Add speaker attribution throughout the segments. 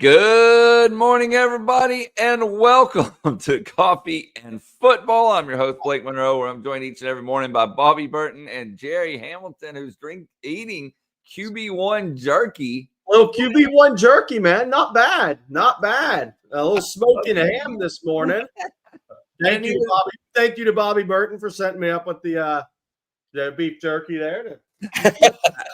Speaker 1: Good morning, everybody, and welcome to Coffee and Football. I'm your host, Blake Monroe, where I'm joined each and every morning by Bobby Burton and Jerry Hamilton, who's eating QB1 jerky.
Speaker 2: A little QB1 jerky, man. Not bad. Not bad. A little smoking ham this morning. Thank you, Bobby. Thank you to Bobby Burton for setting me up with the beef jerky there.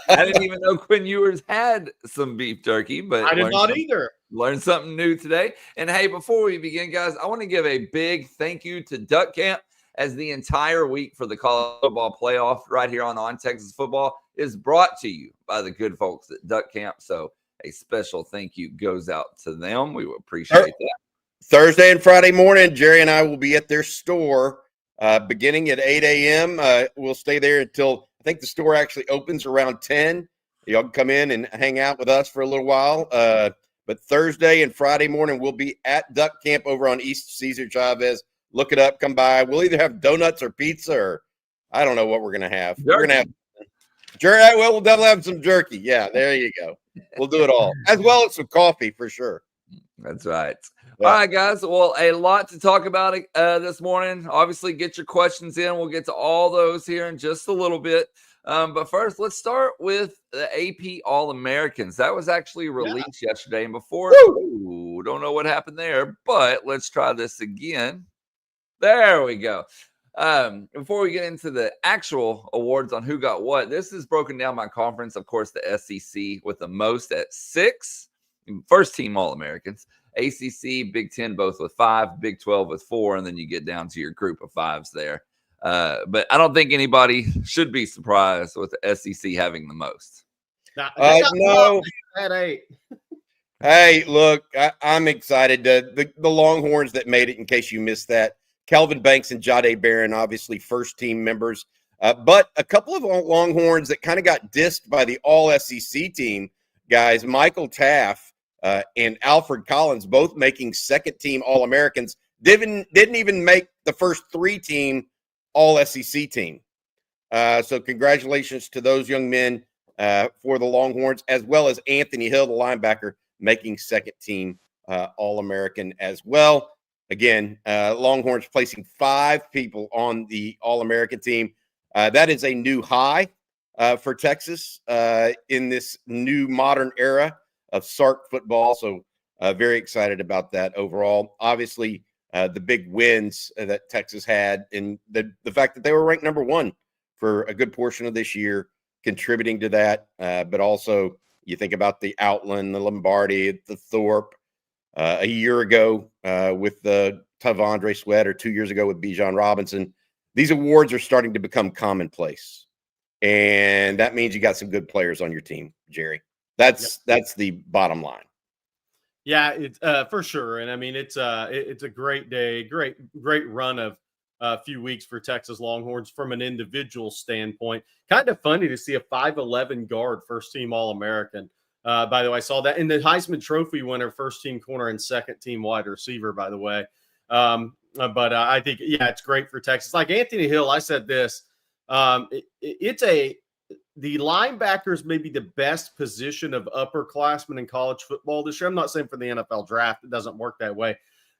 Speaker 1: I didn't even know Quinn Ewers had some beef jerky, but
Speaker 2: I did not either.
Speaker 1: Learned something new today. And hey, before we begin, guys, I want to give a big thank you to Duck Camp, as the entire week for the college football playoff right here on Texas Football is brought to you by the good folks at Duck Camp. So a special thank you goes out to them. We appreciate that.
Speaker 3: Thursday and Friday morning, Jerry and I will be at their store beginning at 8 a.m. We'll stay there until I think the store actually opens around 10. Y'all can come in and hang out with us for a little while. But Thursday and Friday morning, we'll be at Duck Camp over on East Cesar Chavez. Look it up. Come by. We'll either have donuts or pizza, or I don't know what we're going to have.
Speaker 1: Jerky.
Speaker 3: We're going to have jerky. Well, we'll definitely have some jerky. Yeah, there you go. We'll do it all, as well as some coffee for sure.
Speaker 1: That's right. Yeah. All right, guys. Well, a lot to talk about this morning. Obviously, get your questions in. We'll get to all those here in just a little bit. But first, let's start with the AP All-Americans. That was actually released yesterday. And before, don't know what happened there, but let's try this again. There we go. Before we get into the actual awards on who got what, this is broken down by conference. Of course, the SEC with the most at 6. First team All-Americans. ACC, Big Ten, both with 5, Big 12 with 4, and then you get down to your group of 5s there. But I don't think anybody should be surprised with the SEC having the most.
Speaker 3: No.
Speaker 2: At 8.
Speaker 3: Hey, look, I'm excited. The Longhorns that made it, in case you missed that, Calvin Banks and Jahdae Barron, obviously first-team members. But a couple of Longhorns that kind of got dissed by the All-SEC team, guys, Michael Taft and Alfred Collins, both making second-team All-Americans, didn't even make the first 3-team All-SEC team. So congratulations to those young men for the Longhorns, as well as Anthony Hill, the linebacker, making second-team All-American as well. Again, Longhorns placing 5 people on the All-American team. That is a new high for Texas in this new modern era of SARC football. So very excited about that overall. Obviously, the big wins that Texas had, and the fact that they were ranked number 1 for a good portion of this year, contributing to that. But also, you think about the Outland, the Lombardi, the Thorpe, a year ago with the Tavondre Sweat, or 2 years ago with Bijan Robinson. These awards are starting to become commonplace, and that means you got some good players on your team, Jerry. That's the bottom line.
Speaker 2: Yeah, it's for sure. And I mean, it's a great day, great run of a few weeks for Texas Longhorns from an individual standpoint. Kind of funny to see a 5'11" guard, first team All-American. By the way, I saw that in the Heisman Trophy winner, first team corner and second team wide receiver, by the way. But I think, it's great for Texas. Like Anthony Hill, I said this, the linebackers may be the best position of upperclassmen in college football this year. I'm not saying for the NFL draft, it doesn't work that way,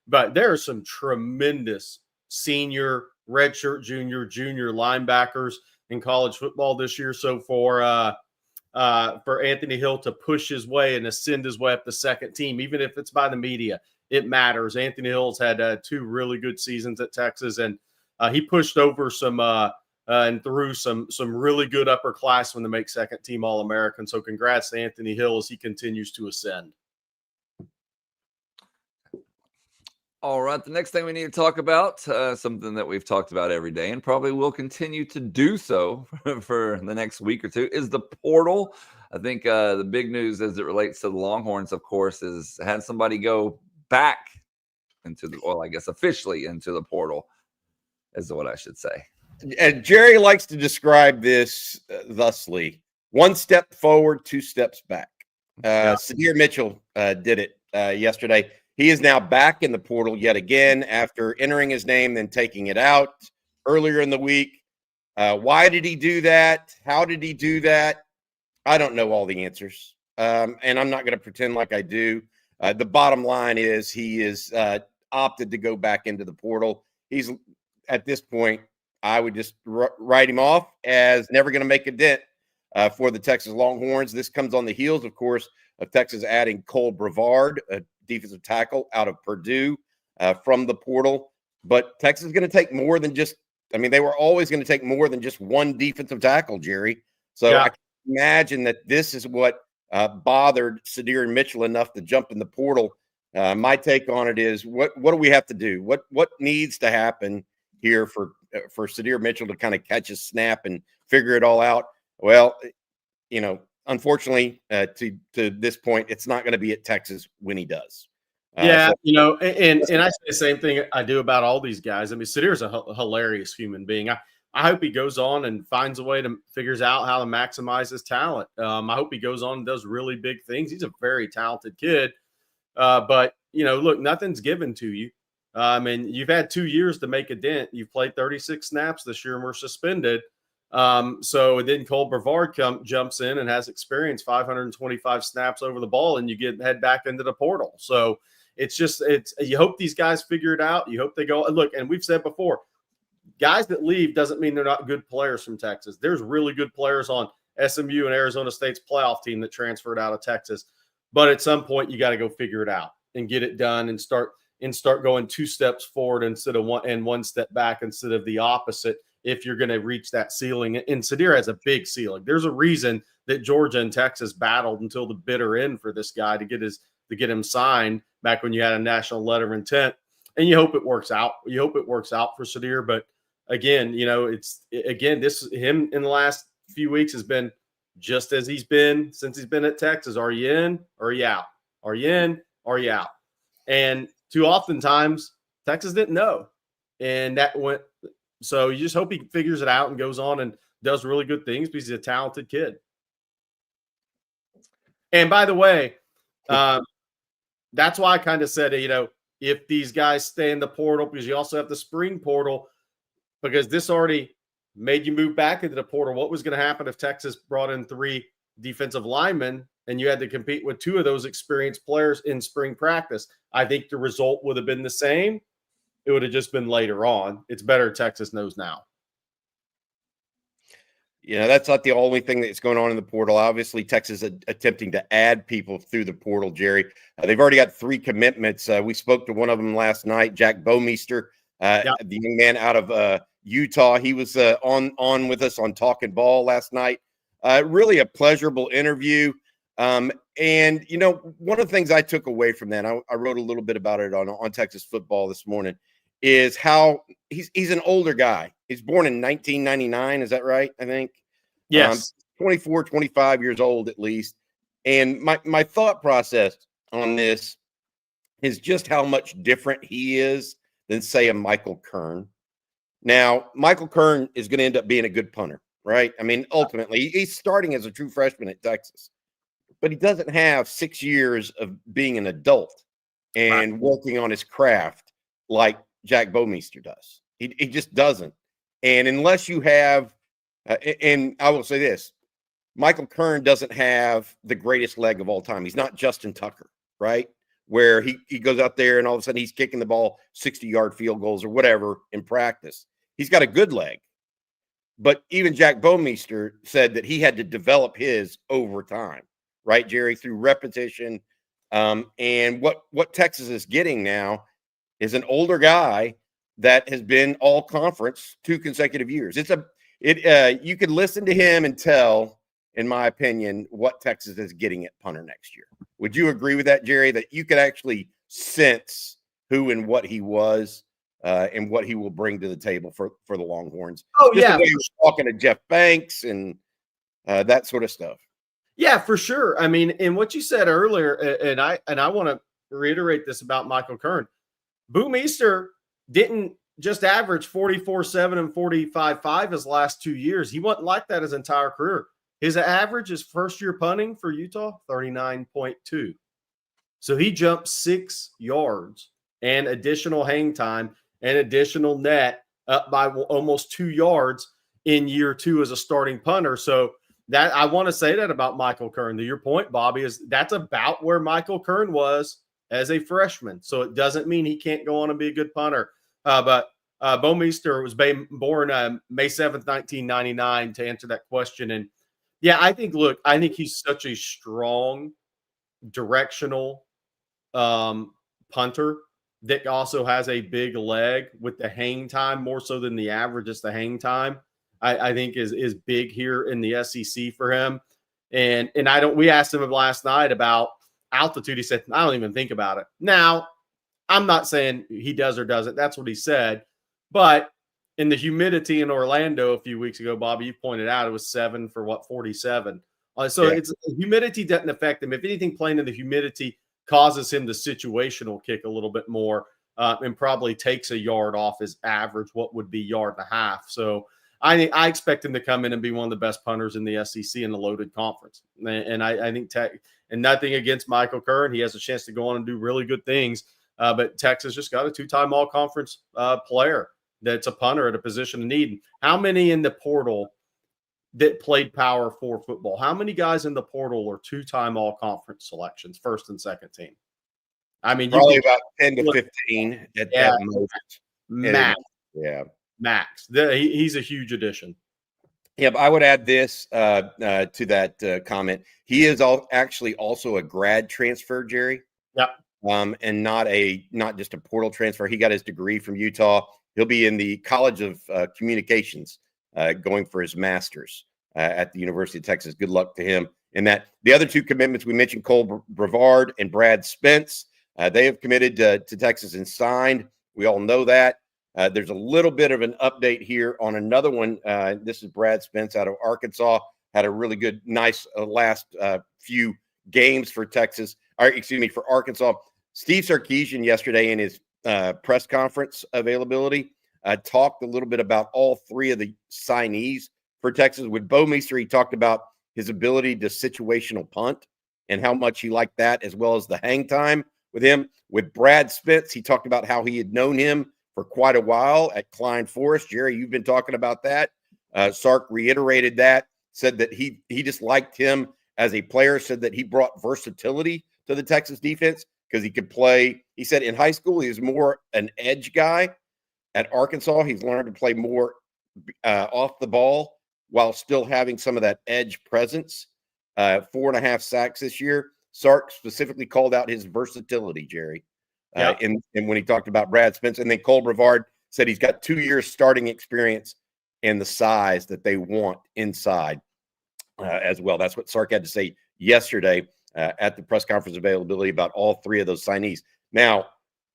Speaker 2: but there are some tremendous senior, redshirt, junior linebackers in college football this year. So for Anthony Hill to push his way and ascend his way up the second team, even if it's by the media, it matters. Anthony Hill's had 2 really good seasons at Texas, and he pushed over some and through some really good upperclassmen to make second team All-American. So congrats to Anthony Hill as he continues to ascend.
Speaker 1: All right, the next thing we need to talk about, something that we've talked about every day and probably will continue to do so for the next week or two, is the portal. I think the big news as it relates to the Longhorns, of course, is had somebody go back into officially into the portal, is what I should say.
Speaker 3: And Jerry likes to describe this thusly: 1 step forward, 2 steps back. Sadir Mitchell did it yesterday. He is now back in the portal yet again after entering his name, then taking it out earlier in the week. Why did he do that? How did he do that? I don't know all the answers, and I'm not going to pretend like I do. The bottom line is he is opted to go back into the portal. He's at this point, I would just write him off as never going to make a dent for the Texas Longhorns. This comes on the heels, of course, of Texas adding Cole Brevard, a defensive tackle out of Purdue, from the portal. But Texas is going to take more than just, I mean, they were always going to take more than just one defensive tackle, Jerry. So I can imagine that this is what bothered Sadir Mitchell enough to jump in the portal. My take on it is, what do we have to do? What needs to happen here for Sadir Mitchell to kind of catch a snap and figure it all out? Well, you know, unfortunately, to this point, it's not going to be at Texas when he does.
Speaker 2: You know, and I say the same thing I do about all these guys. I mean, Sadir's a hilarious human being. I hope he goes on and finds a way to figures out how to maximize his talent. I hope he goes on and does really big things. He's a very talented kid. But, you know, look, nothing's given to you. I mean, you've had 2 years to make a dent. You've played 36 snaps this year and were suspended. So then Cole Brevard jumps in and has experienced 525 snaps over the ball, and you head back into the portal. So you hope these guys figure it out. You hope they go. Look, and we've said before, guys that leave doesn't mean they're not good players from Texas. There's really good players on SMU and Arizona State's playoff team that transferred out of Texas. But at some point, you got to go figure it out and get it done and start going 2 steps forward instead of one step back instead of the opposite if you're going to reach that ceiling. And Sadir has a big ceiling. There's a reason that Georgia and Texas battled until the bitter end for this guy to get him signed back when you had a national letter of intent. And you hope it works out. You hope it works out for Sadir. But again, you know, him in the last few weeks has been just as he's been since he's been at Texas. Are you in or are you out? Are you in or are you out? And too oftentimes Texas didn't know. And that went. So you just hope he figures it out and goes on and does really good things because he's a talented kid. And by the way, that's why I kind of said, you know, if these guys stay in the portal, because you also have the spring portal, because this already made you move back into the portal. What was going to happen if Texas brought in 3 defensive linemen and you had to compete with 2 of those experienced players in spring practice? I think the result would have been the same. It would have just been later on. It's better Texas knows now.
Speaker 3: You know, that's not the only thing that's going on in the portal. Obviously, Texas is attempting to add people through the portal, Jerry. They've already got 3 commitments. We spoke to one of them last night, Jack Bomeister, the young man out of Utah. He was on with us on Talking Ball last night. Really a pleasurable interview. And, you know, one of the things I took away from that, I wrote a little bit about it on Texas Football this morning, is how he's an older guy. He's born in 1999. Is that right? I think.
Speaker 2: Yes.
Speaker 3: 24, 25 years old at least. And my thought process on this is just how much different he is than, say, a Michael Kern. Now, Michael Kern is going to end up being a good punter, right? I mean, ultimately, he's starting as a true freshman at Texas, but he doesn't have 6 years of being an adult and working on his craft like Jack Bomeister does. He just doesn't. And unless you have, and I will say this, Michael Kern doesn't have the greatest leg of all time. He's not Justin Tucker, right? Where he goes out there and all of a sudden he's kicking the ball 60-yard field goals or whatever in practice. He's got a good leg. But even Jack Bomeister said that he had to develop his over time, right, Jerry, through repetition. And what Texas is getting now is an older guy that has been all conference 2 consecutive years. You could listen to him and tell, in my opinion, what Texas is getting at punter next year. Would you agree with that, Jerry, that you could actually sense who and what he was and what he will bring to the table for the Longhorns?
Speaker 2: Oh,
Speaker 3: just
Speaker 2: yeah.
Speaker 3: the way he was talking to Jeff Banks and that sort of stuff.
Speaker 2: Yeah, for sure. I mean, and what you said earlier, and I want to reiterate this about Michael Kern. Bomeister didn't just average 44.7 and 45.5 his last 2 years. He wasn't like that his entire career. His average is first-year punting for Utah, 39.2. So he jumped 6 yards and additional hang time and additional net up by almost 2 yards in year 2 as a starting punter. So that I want to say that about Michael Kern. To your point, Bobby, is that's about where Michael Kern was as a freshman. So it doesn't mean he can't go on and be a good punter. But Bo Meester was born May 7th, 1999, to answer that question. And yeah, I think he's such a strong directional punter that also has a big leg with the hang time more so than the average. Just the hang time, I think is big here in the SEC for him. And we asked him last night about altitude. He said, I don't even think about it. Now, I'm not saying he does or doesn't. That's what he said. But in the humidity in Orlando a few weeks ago, Bobby, you pointed out it was 7 for 47. It's humidity doesn't affect him. If anything, playing in the humidity causes him the situational kick a little bit more and probably takes a yard off his average, what would be yard and a half. So I expect him to come in and be one of the best punters in the SEC in the loaded conference. And I think and nothing against Michael Curran. He has a chance to go on and do really good things. But Texas just got a 2-time all-conference player that's a punter at a position of need. How many in the portal that played Power 4 football? How many guys in the portal are 2-time all-conference selections, first and second team? I mean,
Speaker 3: probably about 10 to 15 at that most.
Speaker 2: Max.
Speaker 3: Yeah.
Speaker 2: Max. He's a huge addition.
Speaker 3: Yeah, but I would add this to that comment. He is actually also a grad transfer, Jerry.
Speaker 2: Yeah.
Speaker 3: And not just a portal transfer. He got his degree from Utah. He'll be in the College of Communications going for his master's at the University of Texas. Good luck to him. And that the other two commitments we mentioned, Cole Brevard and Brad Spence, they have committed to Texas and signed. We all know that. There's a little bit of an update here on another one. This is Brad Spence out of Arkansas. Had a really good, nice last few games for Texas, for Arkansas. Steve Sarkisian yesterday in his press conference availability talked a little bit about all three of the signees for Texas. With Bo Meester, he talked about his ability to situational punt and how much he liked that, as well as the hang time with him. With Brad Spence, he talked about how he had known him for quite a while at Klein Forest. Jerry, you've been talking about that. Sark reiterated that, said that he just liked him as a player, said that he brought versatility to the Texas defense because he could play. He said in high school, he was more an edge guy. At Arkansas, he's learned to play more off the ball while still having some of that edge presence. 4.5 sacks this year. Sark specifically called out his versatility, Jerry. And when he talked about Brad Spence, and then Cole Brevard said he's got 2 years starting experience and the size that they want inside as well. That's what Sark had to say yesterday at the press conference availability about all three of those signees. Now,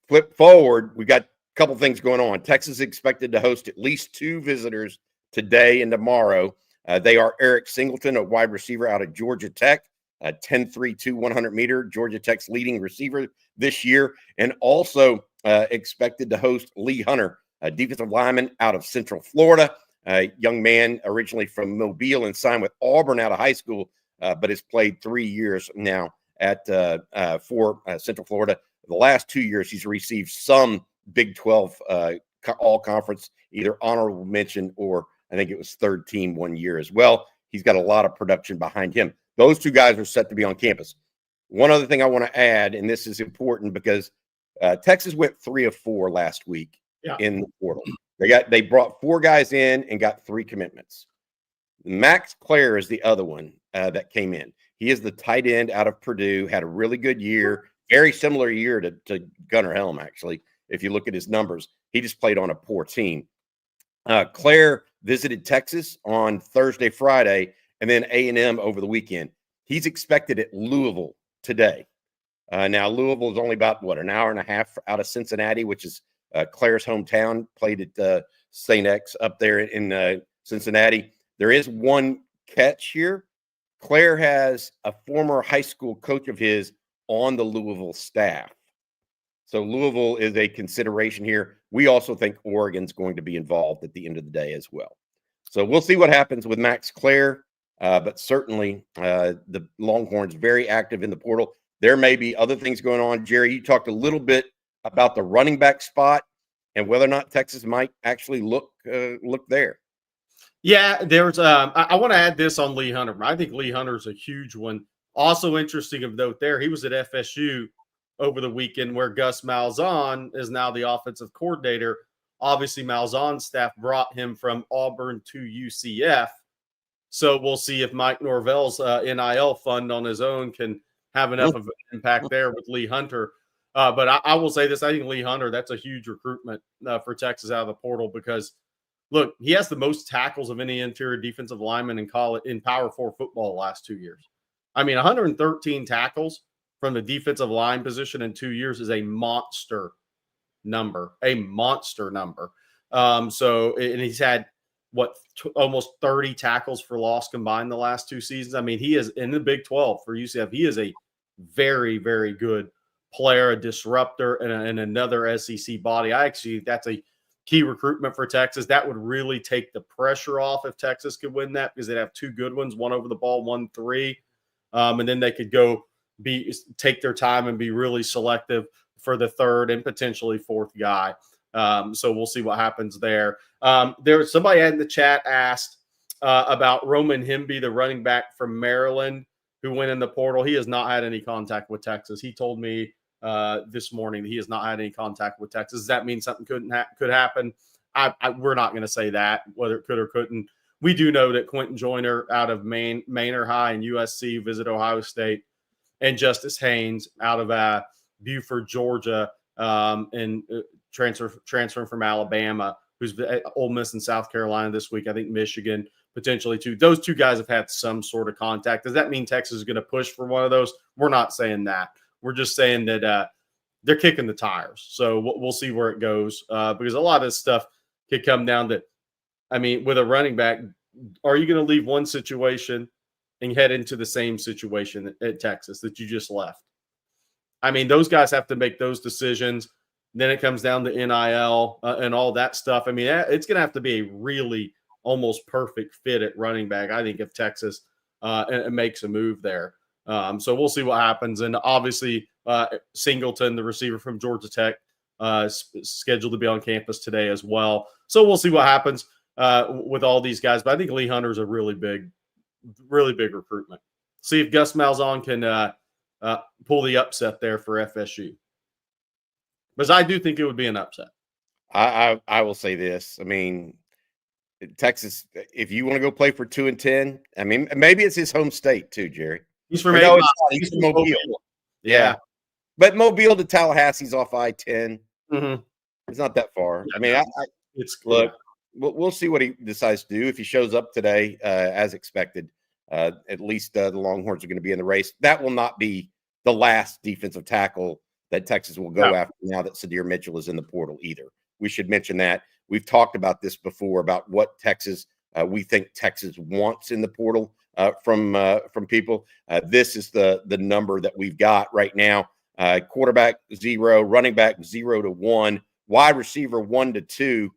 Speaker 3: flip forward, we've got a couple things going on. Texas is expected to host at least 2 visitors today and tomorrow. They are Eric Singleton, a wide receiver out of Georgia Tech, 10.32 100-meter, Georgia Tech's leading receiver this year, and also expected to host Lee Hunter, a defensive lineman out of Central Florida, a young man originally from Mobile and signed with Auburn out of high school, but has played 3 years now for Central Florida. The last 2 years, he's received some Big 12 all-conference, either honorable mention or I think it was third team 1 year as well. He's got a lot of production behind him. Those 2 guys are set to be on campus. One other thing I want to add, and this is important because Texas went 3 of 4 last week in the portal. They brought 4 guys in and got 3 commitments. Max Clare is the other one that came in. He is the tight end out of Purdue, had a really good year, very similar year to Gunnar Helm, actually, if you look at his numbers. He just played on a poor team. Clare visited Texas on Thursday, Friday, and then A&M over the weekend. He's expected at Louisville today. Now, Louisville is only about, an hour and a half out of Cincinnati, which is Clare's hometown, played at St. X up there in Cincinnati. There is one catch here. Clare has a former high school coach of his on the Louisville staff. So Louisville is a consideration here. We also think Oregon's going to be involved at the end of the day as well. So we'll see what happens with Max Clare, but certainly the Longhorns very active in the portal. There may be other things going on. Jerry, you talked a little bit about the running back spot and whether or not Texas might actually look there.
Speaker 2: Yeah, there's I want to add this on Lee Hunter. I think Lee Hunter's a huge one. Also interesting of note there, he was at FSU over the weekend where Gus Malzahn is now the offensive coordinator. Obviously, Malzahn's staff brought him from Auburn to UCF. So we'll see if Mike Norvell's NIL fund on his own can have enough of an impact there with Lee Hunter. But I will say this. I think Lee Hunter, that's a huge recruitment for Texas out of the portal because, look, he has the most tackles of any interior defensive lineman in Power 4 football the last 2 years. I mean, 113 tackles from the defensive line position in 2 years is a monster number, So, and he's had almost 30 tackles for loss combined the last 2 seasons. I mean, he is in the Big 12 for UCF. He is a very, very good player, a disruptor, and another SEC body. That's a key recruitment for Texas. That would really take the pressure off if Texas could win that because they'd have 2 good ones, one over the ball, 1-3. And then they could take their time and be really selective for the 3rd and potentially 4th guy. So we'll see what happens there. There's somebody in the chat asked about Roman Hemby, the running back from Maryland who went in the portal. He has not had any contact with Texas. He told me this morning that he has not had any contact with Texas. Does that mean something could happen? We're not going to say that, whether it could or couldn't. We do know that Quentin Joyner out of Manor High and USC visited Ohio State, and Justice Haynes out of Buford, Georgia, and transferring from Alabama, who's at Ole Miss and South Carolina this week. I think Michigan potentially too. Those 2 guys have had some sort of contact. Does that mean Texas is going to push for one of those? We're not saying that. We're just saying that they're kicking the tires. So we'll see where it goes because a lot of this stuff could come down to, I mean, with a running back, are you going to leave one situation and head into the same situation at Texas that you just left? I mean, those guys have to make those decisions. Then it comes down to NIL and all that stuff. I mean, it's going to have to be a really almost perfect fit at running back, I think, if Texas makes a move there. So we'll see what happens. And obviously, Singleton, the receiver from Georgia Tech, scheduled to be on campus today as well. So we'll see what happens with all these guys. But I think Lee Hunter's a really big recruitment. See if Gus Malzahn can pull the upset there for FSU. Because I do think it would be an upset.
Speaker 3: I will say this. I mean, Texas, if you want to go play for 2-10, I mean, maybe it's his home state too, Jerry.
Speaker 2: He's from
Speaker 3: he's from Mobile. Yeah. But Mobile to Tallahassee's off I-10.
Speaker 2: Mm-hmm.
Speaker 3: It's not that far.
Speaker 2: Yeah,
Speaker 3: I mean, look, we'll see what he decides to do. If he shows up today as expected, at least the Longhorns are going to be in the race. That will not be the last defensive tackle that Texas will go after now that Sadir Mitchell is in the portal either. We should mention that. We've talked about this before about what Texas we think Texas wants in the portal from people. This is the number that we've got right now. Quarterback 0, running back 0 to 1, wide receiver 1 to 2.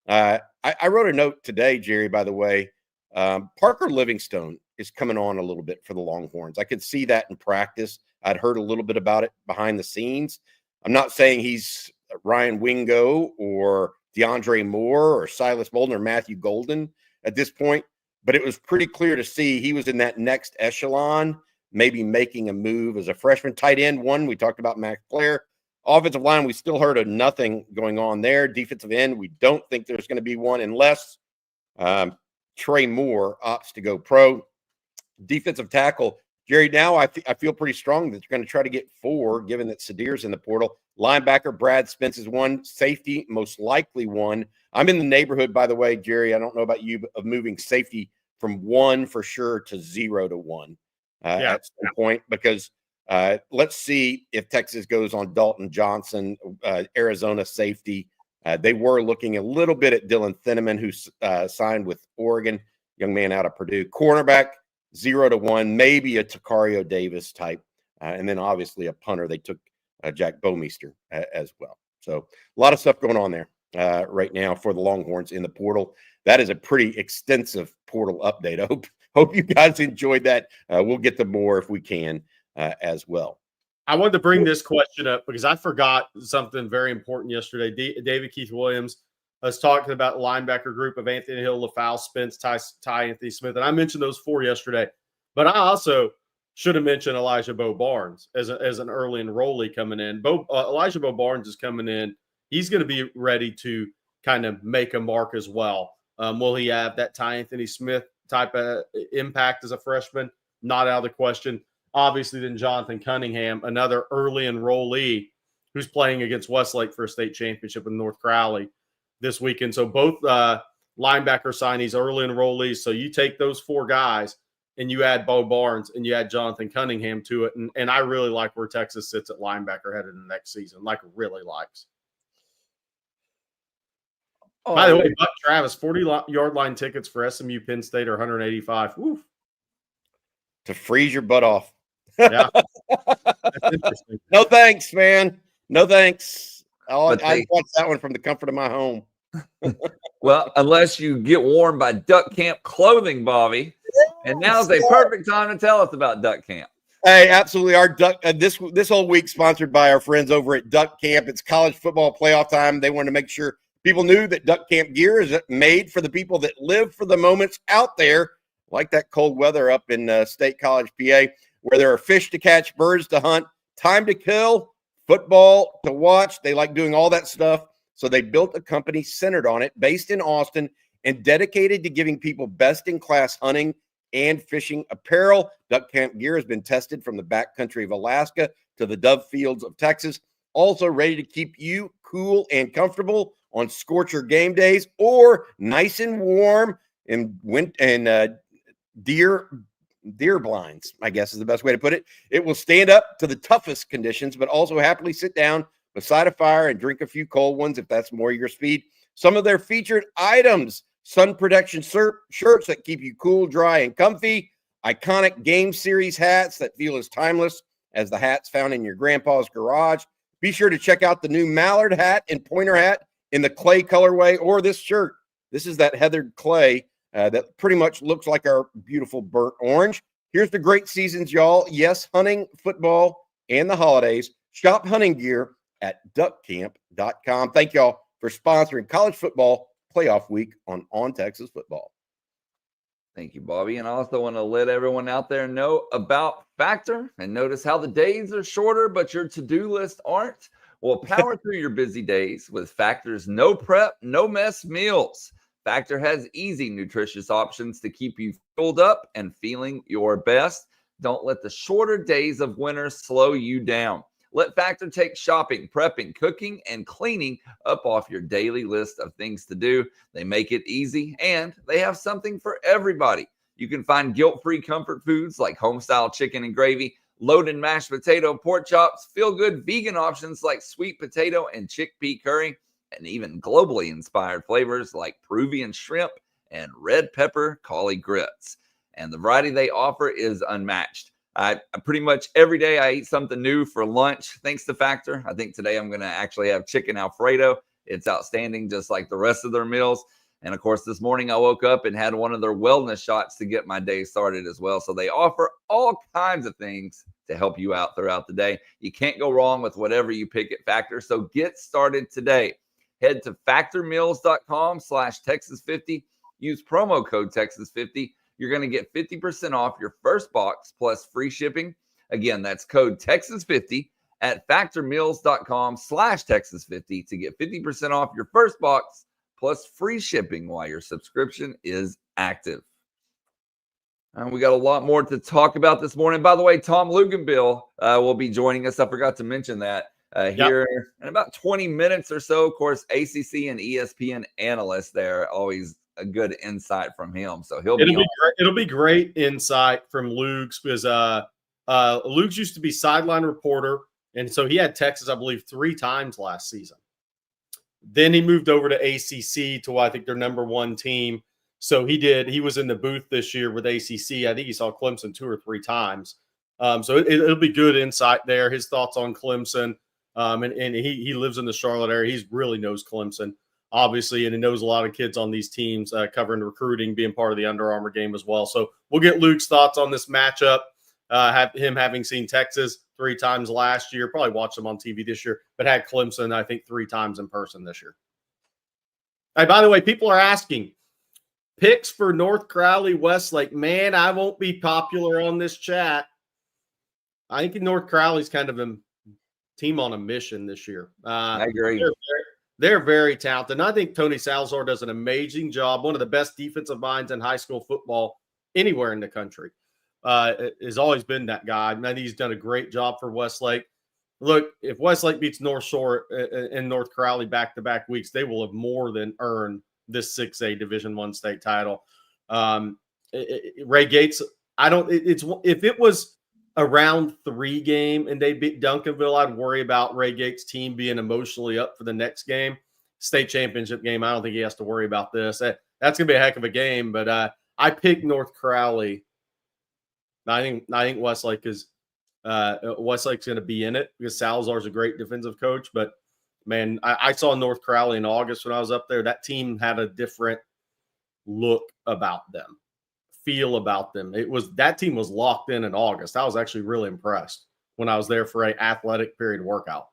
Speaker 3: I wrote a note today, Jerry, by the way. Parker Livingstone is coming on a little bit for the Longhorns. I could see that in practice. I'd heard a little bit about it behind the scenes. I'm not saying he's Ryan Wingo or DeAndre Moore or Silas Bolden or Matthew Golden at this point, but it was pretty clear to see he was in that next echelon, maybe making a move as a freshman. Tight end 1, we talked about Max Clare. Offensive line, we still heard of nothing going on there. Defensive end, we don't think there's going to be one unless Trey Moore opts to go pro. Defensive tackle, Jerry, now I feel pretty strong that you're going to try to get 4, given that Sadir's in the portal. Linebacker, Brad Spence is 1. Safety, most likely 1. I'm in the neighborhood, by the way, Jerry, I don't know about you, of moving safety from 1 for sure to 0 to 1 at some point, because let's see if Texas goes on Dalton Johnson, Arizona safety. They were looking a little bit at Dylan Thieneman, who signed with Oregon, young man out of Purdue. Cornerback, 0 to 1, maybe a Takario Davis type. And then obviously a punter. They took Jack Bomeister as well. So a lot of stuff going on there right now for the Longhorns in the portal. That is a pretty extensive portal update. I hope you guys enjoyed that. We'll get to more if we can as well.
Speaker 2: I wanted to bring this question up because I forgot something very important yesterday. David Keith Williams was talking about the linebacker group of Anthony Hill, LaFowl, Spence, Ty Anthony Smith. And I mentioned those 4 yesterday. But I also should have mentioned Elijah Bo Barnes as an early enrollee coming in. Elijah Bo Barnes is coming in. He's going to be ready to kind of make a mark as well. Will he have that Ty Anthony Smith type of impact as a freshman? Not out of the question. Obviously, then Jonathan Cunningham, another early enrollee who's playing against Westlake for a state championship in North Crowley this weekend. So both linebacker signees, early enrollees. So you take those 4 guys and you add Bo Barnes and you add Jonathan Cunningham to it. And I really like where Texas sits at linebacker headed in the next season. Like, really likes. Oh, by the way, Buck Travis, 40-yard line tickets for SMU Penn State are $185. Woof.
Speaker 3: To freeze your butt off.
Speaker 2: Yeah. That's interesting.
Speaker 3: No thanks, man. No thanks. I watched that one from the comfort of my home.
Speaker 1: Well, unless you get warm by Duck Camp clothing, Bobby. And now's a perfect time to tell us about Duck Camp.
Speaker 3: Hey, absolutely. Our Duck this whole week sponsored by our friends over at Duck Camp. It's college football playoff time. They want to make sure people knew that Duck Camp gear is made for the people that live for the moments out there, like that cold weather up in State College, PA, where there are fish to catch, birds to hunt, time to kill, football to watch. They like doing all that stuff. So they built a company centered on it, based in Austin, and dedicated to giving people best-in-class hunting and fishing apparel. Duck Camp gear has been tested from the backcountry of Alaska to the dove fields of Texas. Also ready to keep you cool and comfortable on scorcher game days, or nice and warm and deer blinds, I guess is the best way to put it. It will stand up to the toughest conditions, but also happily sit down beside a fire and drink a few cold ones if that's more your speed. Some of their featured items: sun protection shirts that keep you cool, dry, and comfy, iconic game series hats that feel as timeless as the hats found in your grandpa's garage. Be sure to check out the new mallard hat and pointer hat in the clay colorway, or this shirt. This is that heathered clay that pretty much looks like our beautiful burnt orange. Here's the great seasons, y'all. Yes, hunting, football, and the holidays. Shop hunting gear at duckcamp.com. Thank y'all for sponsoring college football playoff week on Texas football.
Speaker 1: Thank you, Bobby. And I also want to let everyone out there know about Factor, and notice how the days are shorter, but your to-do list aren't. Well, power through your busy days with Factor's no prep, no mess meals. Factor has easy, nutritious options to keep you filled up and feeling your best. Don't let the shorter days of winter slow you down. Let Factor take shopping, prepping, cooking, and cleaning up off your daily list of things to do. They make it easy, and they have something for everybody. You can find guilt-free comfort foods like home-style chicken and gravy, loaded mashed potato, pork chops, feel-good vegan options like sweet potato and chickpea curry, and even globally inspired flavors like Peruvian shrimp and red pepper cauli grits. And the variety they offer is unmatched. I pretty much every day I eat something new for lunch, thanks to Factor. I think today I'm going to actually have chicken Alfredo. It's outstanding, just like the rest of their meals. And of course, this morning I woke up and had one of their wellness shots to get my day started as well. So they offer all kinds of things to help you out throughout the day. You can't go wrong with whatever you pick at Factor. So get started today. Head to factormeals.com/Texas50. Use promo code Texas50. You're going to get 50% off your first box plus free shipping. Again, that's code Texas50 at factormeals.com/Texas50 to get 50% off your first box plus free shipping while your subscription is active. We got a lot more to talk about this morning. By the way, Tom Luganbill will be joining us. I forgot to mention that here in about 20 minutes or so. Of course, ACC and ESPN analyst there, always a good insight from him. So
Speaker 2: it'll be great insight from Luke's, because Luke's used to be sideline reporter, and so he had Texas, I believe, 3 times last season. Then he moved over to ACC to, I think, their number 1 team. So he was in the booth this year with ACC. I think he saw Clemson 2 or 3 times. So it'll be good insight there. His thoughts on Clemson, and he lives in the Charlotte area. He really knows Clemson, obviously, and he knows a lot of kids on these teams, covering recruiting, being part of the Under Armour game as well. So we'll get Luke's thoughts on this matchup. Him having seen Texas 3 times last year, probably watched them on TV this year, but had Clemson, I think, 3 times in person this year. Hey, by the way, people are asking picks for North Crowley Westlake. Man, I won't be popular on this chat. I think North Crowley's kind of a team on a mission this year.
Speaker 1: I agree.
Speaker 2: They're very talented. And I think Tony Salazar does an amazing job. One of the best defensive minds in high school football anywhere in the country. Has always been that guy. I think he's done a great job for Westlake. Look, if Westlake beats North Shore and North Crowley back-to-back weeks, they will have more than earned this 6A Division I state title. Ray Gates, if it was a round 3 game and they beat Duncanville, I'd worry about Ray Gates' team being emotionally up for the next game. State championship game, I don't think he has to worry about this. That's going to be a heck of a game, but I picked North Crowley. I think Westlake is Westlake's going to be in it because Salazar's a great defensive coach. But, man, I saw North Crowley in August when I was up there. That team had a different look about them, feel about them. That team was locked in August. I was actually really impressed when I was there for an athletic period workout.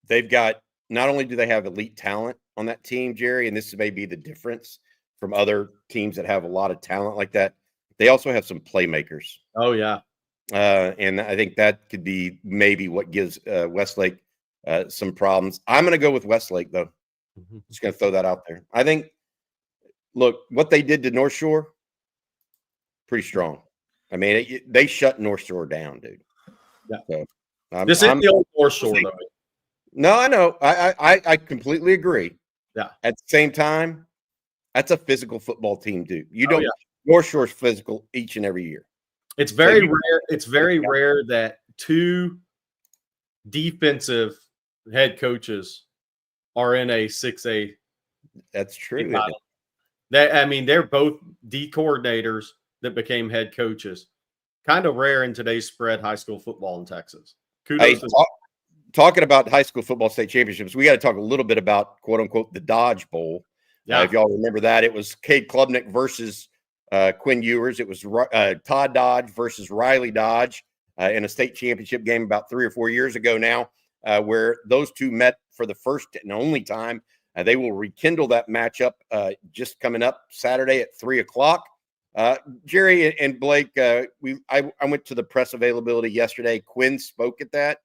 Speaker 3: They've got – not only do they have elite talent on that team, Jerry, and this may be the difference from other teams that have a lot of talent like that, they also have some playmakers.
Speaker 2: Oh, yeah.
Speaker 3: And I think that could be maybe what gives Westlake some problems. I'm going to go with Westlake, though. Just going to throw that out there. I think, look, what they did to North Shore, pretty strong. I mean, they shut North Shore down, dude.
Speaker 2: Yeah.
Speaker 3: So,
Speaker 2: this isn't the old North Shore, though.
Speaker 3: No, I know. I completely agree.
Speaker 2: Yeah.
Speaker 3: At the same time, that's a physical football team, dude. You don't. North Shore's physical each and every year.
Speaker 2: It's very rare. It's very rare that 2 defensive head coaches are in a 6A.
Speaker 3: That's true.
Speaker 2: They're both D coordinators that became head coaches. Kind of rare in today's spread high school football in Texas. Kudos to
Speaker 3: talking about high school football state championships, we got to talk a little bit about quote unquote the Dodge Bowl. Yeah. If y'all remember that, it was Cade Klubnik versus Quinn Ewers. It was Todd Dodge versus Riley Dodge in a state championship game about 3 or 4 years ago now, where those two met for the first and only time. They will rekindle that matchup just coming up Saturday at 3:00. Jerry and Blake, I went to the press availability yesterday. Quinn spoke at that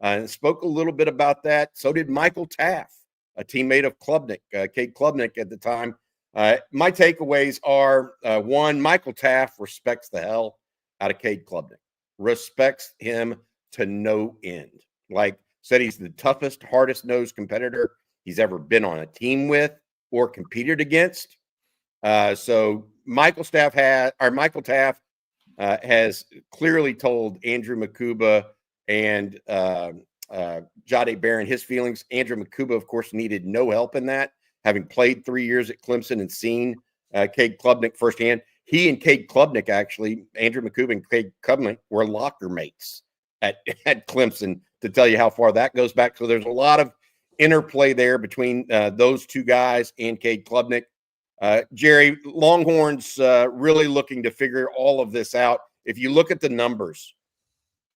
Speaker 3: and spoke a little bit about that. So did Michael Taff, a teammate of Klubnik, Cade Klubnik at the time. My takeaways are, one, Michael Taff respects the hell out of Cade Klubnik, respects him to no end. Like, said he's the toughest, hardest-nosed competitor he's ever been on a team with or competed against. So Michael Taff has clearly told Andrew Makuba and Jade Barron his feelings. Andrew Makuba, of course, needed no help in that, having played 3 years at Clemson and seen Cade Klubnik firsthand. He and Cade Klubnik, actually, Andrew Makuba and Cade Klubnik were locker mates at Clemson, to tell you how far that goes back. So there's a lot of interplay there between those two guys and Cade Klubnik. Jerry, Longhorns really looking to figure all of this out. If you look at the numbers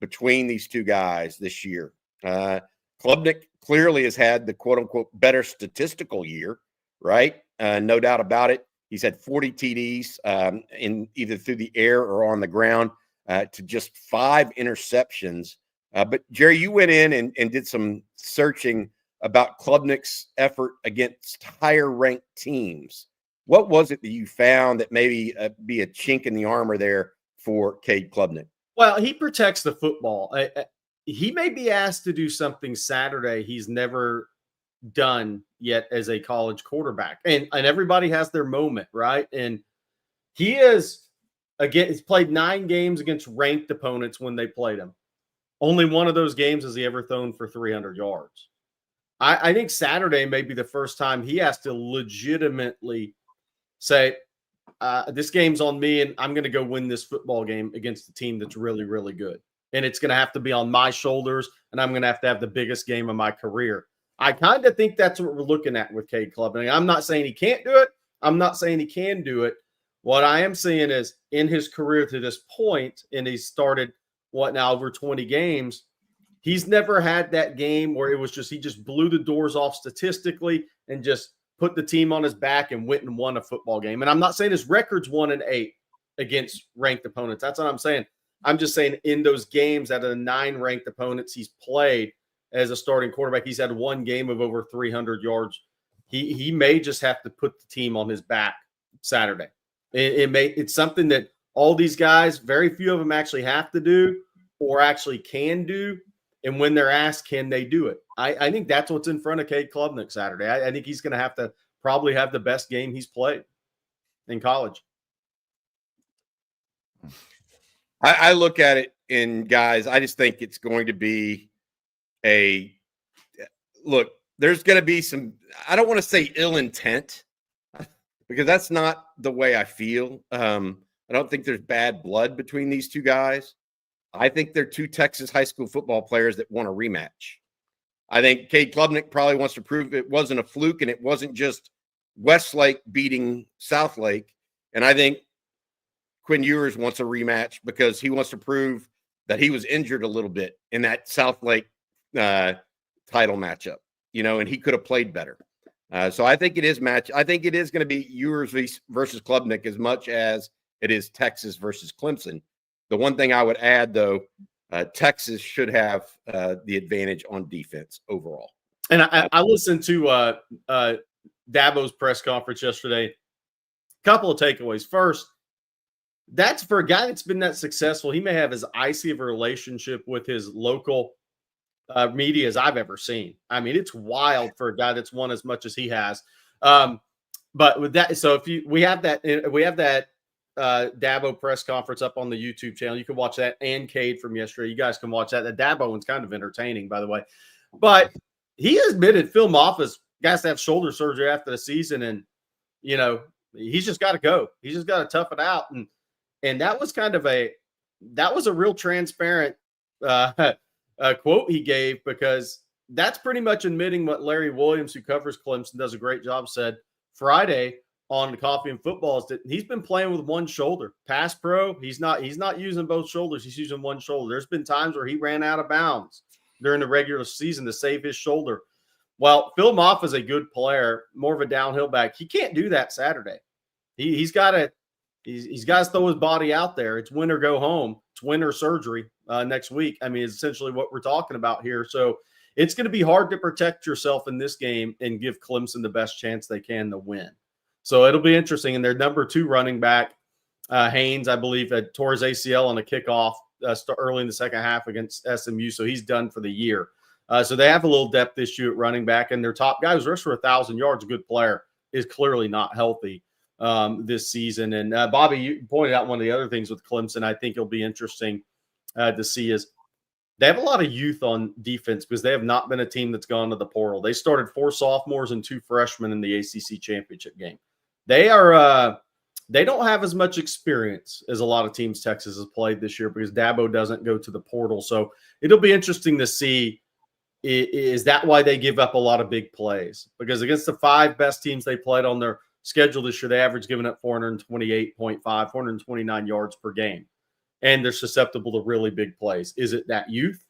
Speaker 3: between these two guys this year, Klubnik clearly has had the quote-unquote better statistical year, right? No doubt about it. He's had 40 TDs in either through the air or on the ground to just 5 interceptions. But, Jerry, you went in and did some searching about Klubnik's effort against higher-ranked teams. What was it that you found that maybe be a chink in the armor there for Cade Klubnik?
Speaker 2: Well, he protects the football. He may be asked to do something Saturday he's never done yet as a college quarterback. And everybody has their moment, right? And he is, again, he's played 9 games against ranked opponents when they played him. Only one of those games has he ever thrown for 300 yards. I think Saturday may be the first time he has to legitimately say, this game's on me, and I'm going to go win this football game against a team that's really, really good. And it's going to have to be on my shoulders, and I'm going to have the biggest game of my career. I kind of think that's what we're looking at with Cade Klubnik. I'm not saying he can't do it. I'm not saying he can do it. What I am saying is, in his career to this point, and he's started, over 20 games, he's never had that game where it was just, he just blew the doors off statistically and just put the team on his back and went and won a football game. And I'm not saying his record's 1-8 against ranked opponents. That's what I'm saying. I'm just saying in those games out of the 9 ranked opponents he's played as a starting quarterback, he's had one game of over 300 yards. He may just have to put the team on his back Saturday. It's something that all these guys, very few of them actually have to do or actually can do. And when they're asked, can they do it? I think that's what's in front of Cade Klubnik Saturday. I think he's going to have to probably have the best game he's played in college.
Speaker 3: I look at it in guys, I just think it's going to be look, there's going to be some, I don't want to say ill intent because that's not the way I feel. I don't think there's bad blood between these two guys. I think they're two Texas high school football players that want a rematch. I think Cade Klubnik probably wants to prove it wasn't a fluke and it wasn't just Westlake beating Southlake. And I think Quinn Ewers wants a rematch because he wants to prove that he was injured a little bit in that Southlake title matchup, and he could have played better. So I think it is I think it is going to be Ewers versus Klubnik as much as it is Texas versus Clemson. The one thing I would add, though, Texas should have the advantage on defense overall.
Speaker 2: And I listened to Dabo's press conference yesterday. Couple of takeaways. First, that's for a guy that's been that successful. He may have as icy of a relationship with his local media as I've ever seen. I mean, it's wild for a guy that's won as much as he has. But with that, so we have that Dabo press conference up on the YouTube channel. You can watch that and Cade from yesterday. You guys can watch that. The Dabo one's kind of entertaining, by the way. But he admitted Phil Moffitt's got to have shoulder surgery after the season, and he's just got to go. He's just got to tough it out. And that was kind of a real transparent quote he gave, because that's pretty much admitting what Larry Williams, who covers Clemson, does a great job, said Friday on the Coffee and Football, is that he's been playing with one shoulder. Pass pro, he's not using both shoulders. He's using one shoulder. There's been times where he ran out of bounds during the regular season to save his shoulder. Well, Phil Moff is a good player, more of a downhill back. He can't do that Saturday. He's got to throw his body out there. It's win or go home. It's win or surgery next week. I mean, it's essentially what we're talking about here. So it's going to be hard to protect yourself in this game and give Clemson the best chance they can to win. So it'll be interesting. And their number 2 running back, Haynes, I believe, tore his ACL on a kickoff early in the second half against SMU. So he's done for the year. So they have a little depth issue at running back. And their top guy who's rushed for 1,000 yards, a good player, is clearly not healthy this season. And Bobby, you pointed out one of the other things with Clemson I think it'll be interesting to see is they have a lot of youth on defense because they have not been a team that's gone to the portal. They started 4 sophomores and 2 freshmen in the ACC championship game. They don't have as much experience as a lot of teams Texas has played this year because Dabo doesn't go to the portal. So it'll be interesting to see, is that why they give up a lot of big plays? Because against the 5 best teams they played on their schedule this year, they average giving up 428.5, 429 yards per game. And they're susceptible to really big plays. Is it that youth?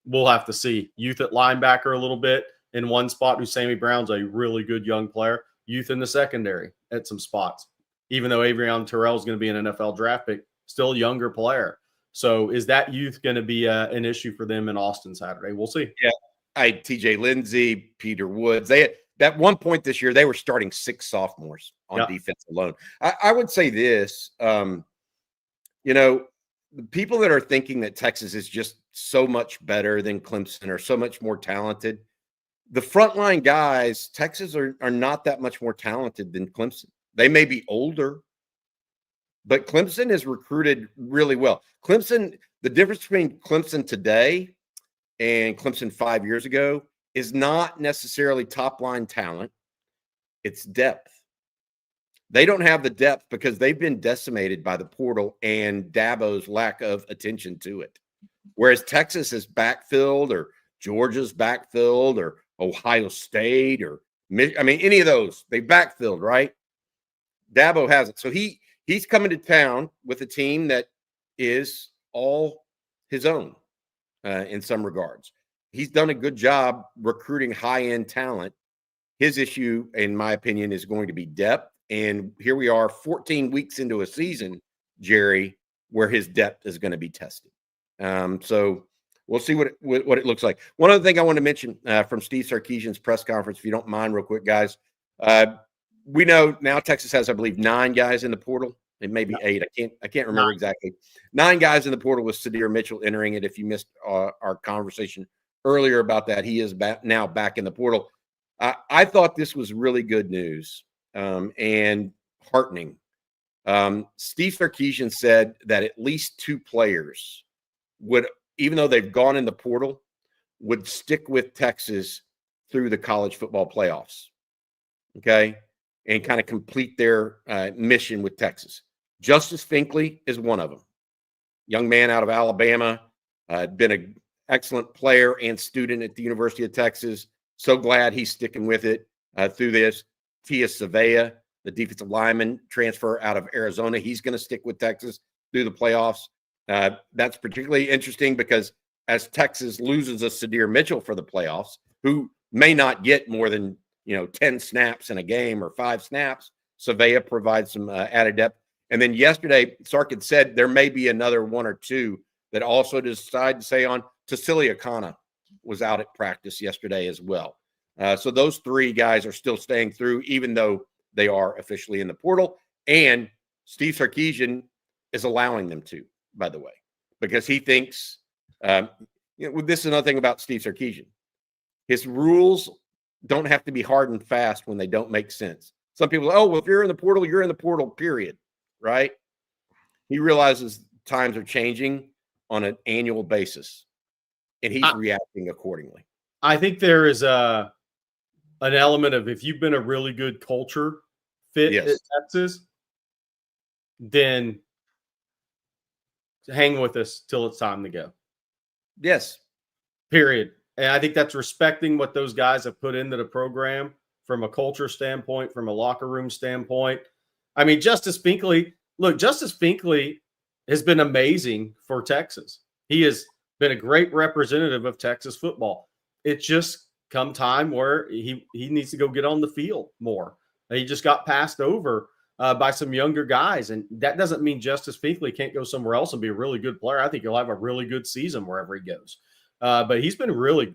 Speaker 2: We'll have to see. Youth at linebacker a little bit in one spot, who Sammy Brown's a really good young player. Youth in the secondary at some spots. Even though Avion Terrell is going to be an NFL draft pick, still a younger player. So is that youth going to be an issue for them in Austin Saturday? We'll see.
Speaker 3: Yeah. TJ Lindsey, Peter Woods. They at one point this year, they were starting 6 sophomores on defense alone. I would say this, the people that are thinking that Texas is just so much better than Clemson or so much more talented, the frontline guys, Texas are not that much more talented than Clemson. They may be older, but Clemson is recruited really well. Clemson, the difference between Clemson today and Clemson 5 years ago is not necessarily top-line talent. It's depth. They don't have the depth because they've been decimated by the portal and Dabo's lack of attention to it. Whereas Texas is backfilled, or Georgia's backfilled, or Ohio State, or any of those, they backfilled, right? Dabo hasn't. So he's coming to town with a team that is all his own in some regards. He's done a good job recruiting high-end talent. His issue, in my opinion, is going to be depth. And here we are 14 weeks into a season, Jerry, where his depth is going to be tested. So we'll see what it looks like. One other thing I want to mention from Steve Sarkisian's press conference, if you don't mind, real quick, guys. We know now Texas has, I believe, 9 guys in the portal. It may be 8. I can't remember exactly. 9 guys in the portal with Sadir Mitchell entering it. If you missed our conversation earlier about that, he is now back in the portal. I thought this was really good news and heartening. Steve Sarkisian said that at least 2 players would, even though they've gone in the portal, would stick with Texas through the college football playoffs. Okay. And kind of complete their mission with Texas. Justice Finkley is one of them. Young man out of Alabama, been an excellent player and student at the University of Texas. So glad he's sticking with it through this. Tia Savea, the defensive lineman transfer out of Arizona, he's going to stick with Texas through the playoffs. That's particularly interesting because as Texas loses a Sadir Mitchell for the playoffs, who may not get more than 10 snaps in a game or 5 snaps, Savea provides some added depth. And then yesterday, Sark had said there may be another 1 or 2 that also decide to stay on. Tassilia Kana was out at practice yesterday as well. So those 3 guys are still staying through, even though they are officially in the portal. And Steve Sarkisian is allowing them to, by the way, because he thinks this is another thing about Steve Sarkisian. His rules don't have to be hard and fast when they don't make sense. Some people, well, if you're in the portal, you're in the portal, period. Right? He realizes times are changing on an annual basis, and he's reacting accordingly.
Speaker 2: I think there is an element of, if you've been a really good culture fit at Texas, then hang with us till it's time to go.
Speaker 3: Yes.
Speaker 2: Period. And I think that's respecting what those guys have put into the program from a culture standpoint, from a locker room standpoint. I mean, Justice Finkley has been amazing for Texas. He has been a great representative of Texas football. It's just come time where he needs to go get on the field more. He just got passed over by some younger guys, and that doesn't mean Justice Finkley can't go somewhere else and be a really good player. I think he'll have a really good season wherever he goes. But he's been really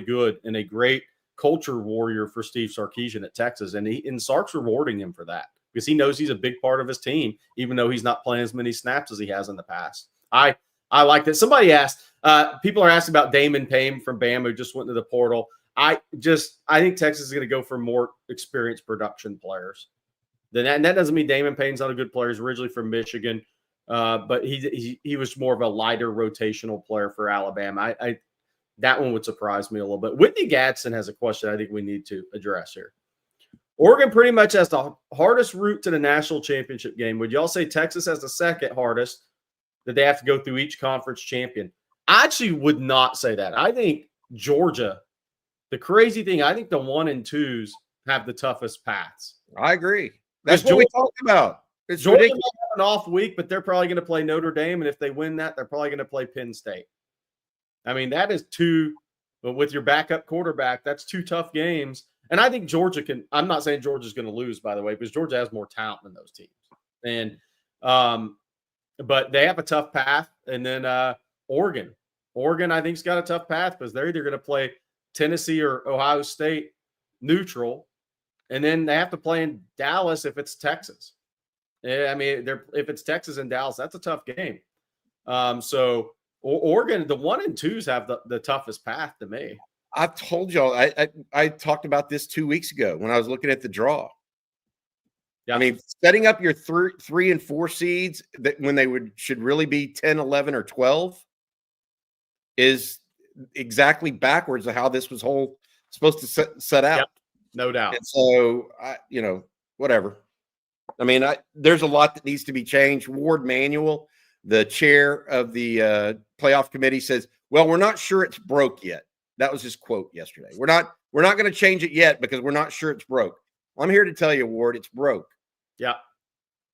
Speaker 2: good and a great culture warrior for Steve Sarkisian at Texas, and Sark's rewarding him for that because he knows he's a big part of his team, even though he's not playing as many snaps as he has in the past. I like that. Somebody asked, people are asking about Damon Payne from Bama, who just went to the portal. I think Texas is going to go for more experienced production players. And that doesn't mean Damon Payne's not a good player. He's originally from Michigan, but he was more of a lighter rotational player for Alabama. That one would surprise me a little bit. Whitney Gadsden has a question I think we need to address here. Oregon pretty much has the hardest route to the national championship game. Would y'all say Texas has the second hardest, that they have to go through each conference champion? I actually would not say that. I think Georgia, the crazy thing, I think the 1 and 2s have the toughest paths.
Speaker 3: I agree. That's what we talked about. It's
Speaker 2: Georgia
Speaker 3: ridiculous.
Speaker 2: might have an off week, but they're probably going to play Notre Dame, and if they win that, they're probably going to play Penn State. I mean, that is 2, but with your backup quarterback, that's 2 tough games. And I think Georgia can – I'm not saying Georgia's going to lose, by the way, because Georgia has more talent than those teams. And but they have a tough path. And then Oregon, I think, has got a tough path because they're either going to play Tennessee or Ohio State neutral, and then they have to play in Dallas if it's Texas. I mean, if it's Texas and Dallas, that's a tough game. So Oregon, the 1 and 2s have the toughest path to me.
Speaker 3: I've told y'all, I talked about this 2 weeks ago when I was looking at the draw. Yeah. I mean, setting up your 3 and 4 seeds that when they should really be 10, 11, or 12 is exactly backwards of how this was supposed to set out.
Speaker 2: Yep. No doubt.
Speaker 3: And so, whatever. I mean, there's a lot that needs to be changed. Ward Manuel, the chair of the playoff committee, says, well, we're not sure it's broke yet. That was his quote yesterday. We're not going to change it yet because we're not sure it's broke. I'm here to tell you, Ward, it's broke.
Speaker 2: Yeah.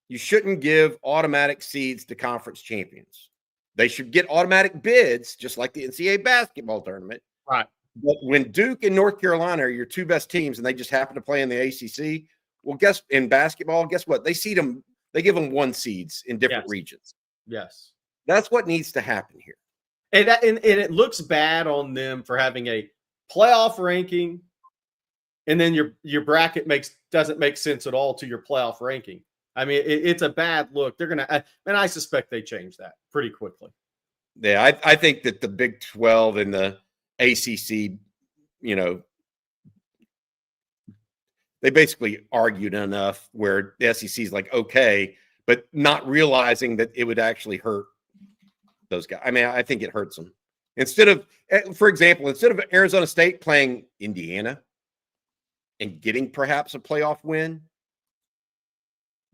Speaker 3: You shouldn't give automatic seeds to conference champions. They should get automatic bids, just like the NCAA basketball tournament.
Speaker 2: Right.
Speaker 3: But when Duke and North Carolina are your 2 best teams and they just happen to play in the ACC, well, in basketball, guess what? They seed them. They give them 1 seeds in different regions.
Speaker 2: Yes.
Speaker 3: That's what needs to happen here.
Speaker 2: And it looks bad on them for having a playoff ranking, and then your bracket doesn't make sense at all to your playoff ranking. I mean, it's a bad look. They're gonna, and I suspect they change that pretty quickly.
Speaker 3: Yeah, I think that the Big 12 and the ACC, they basically argued enough where the SEC is like, okay, but not realizing that it would actually hurt those guys. I mean, I think it hurts them. For example, instead of Arizona State playing Indiana and getting perhaps a playoff win,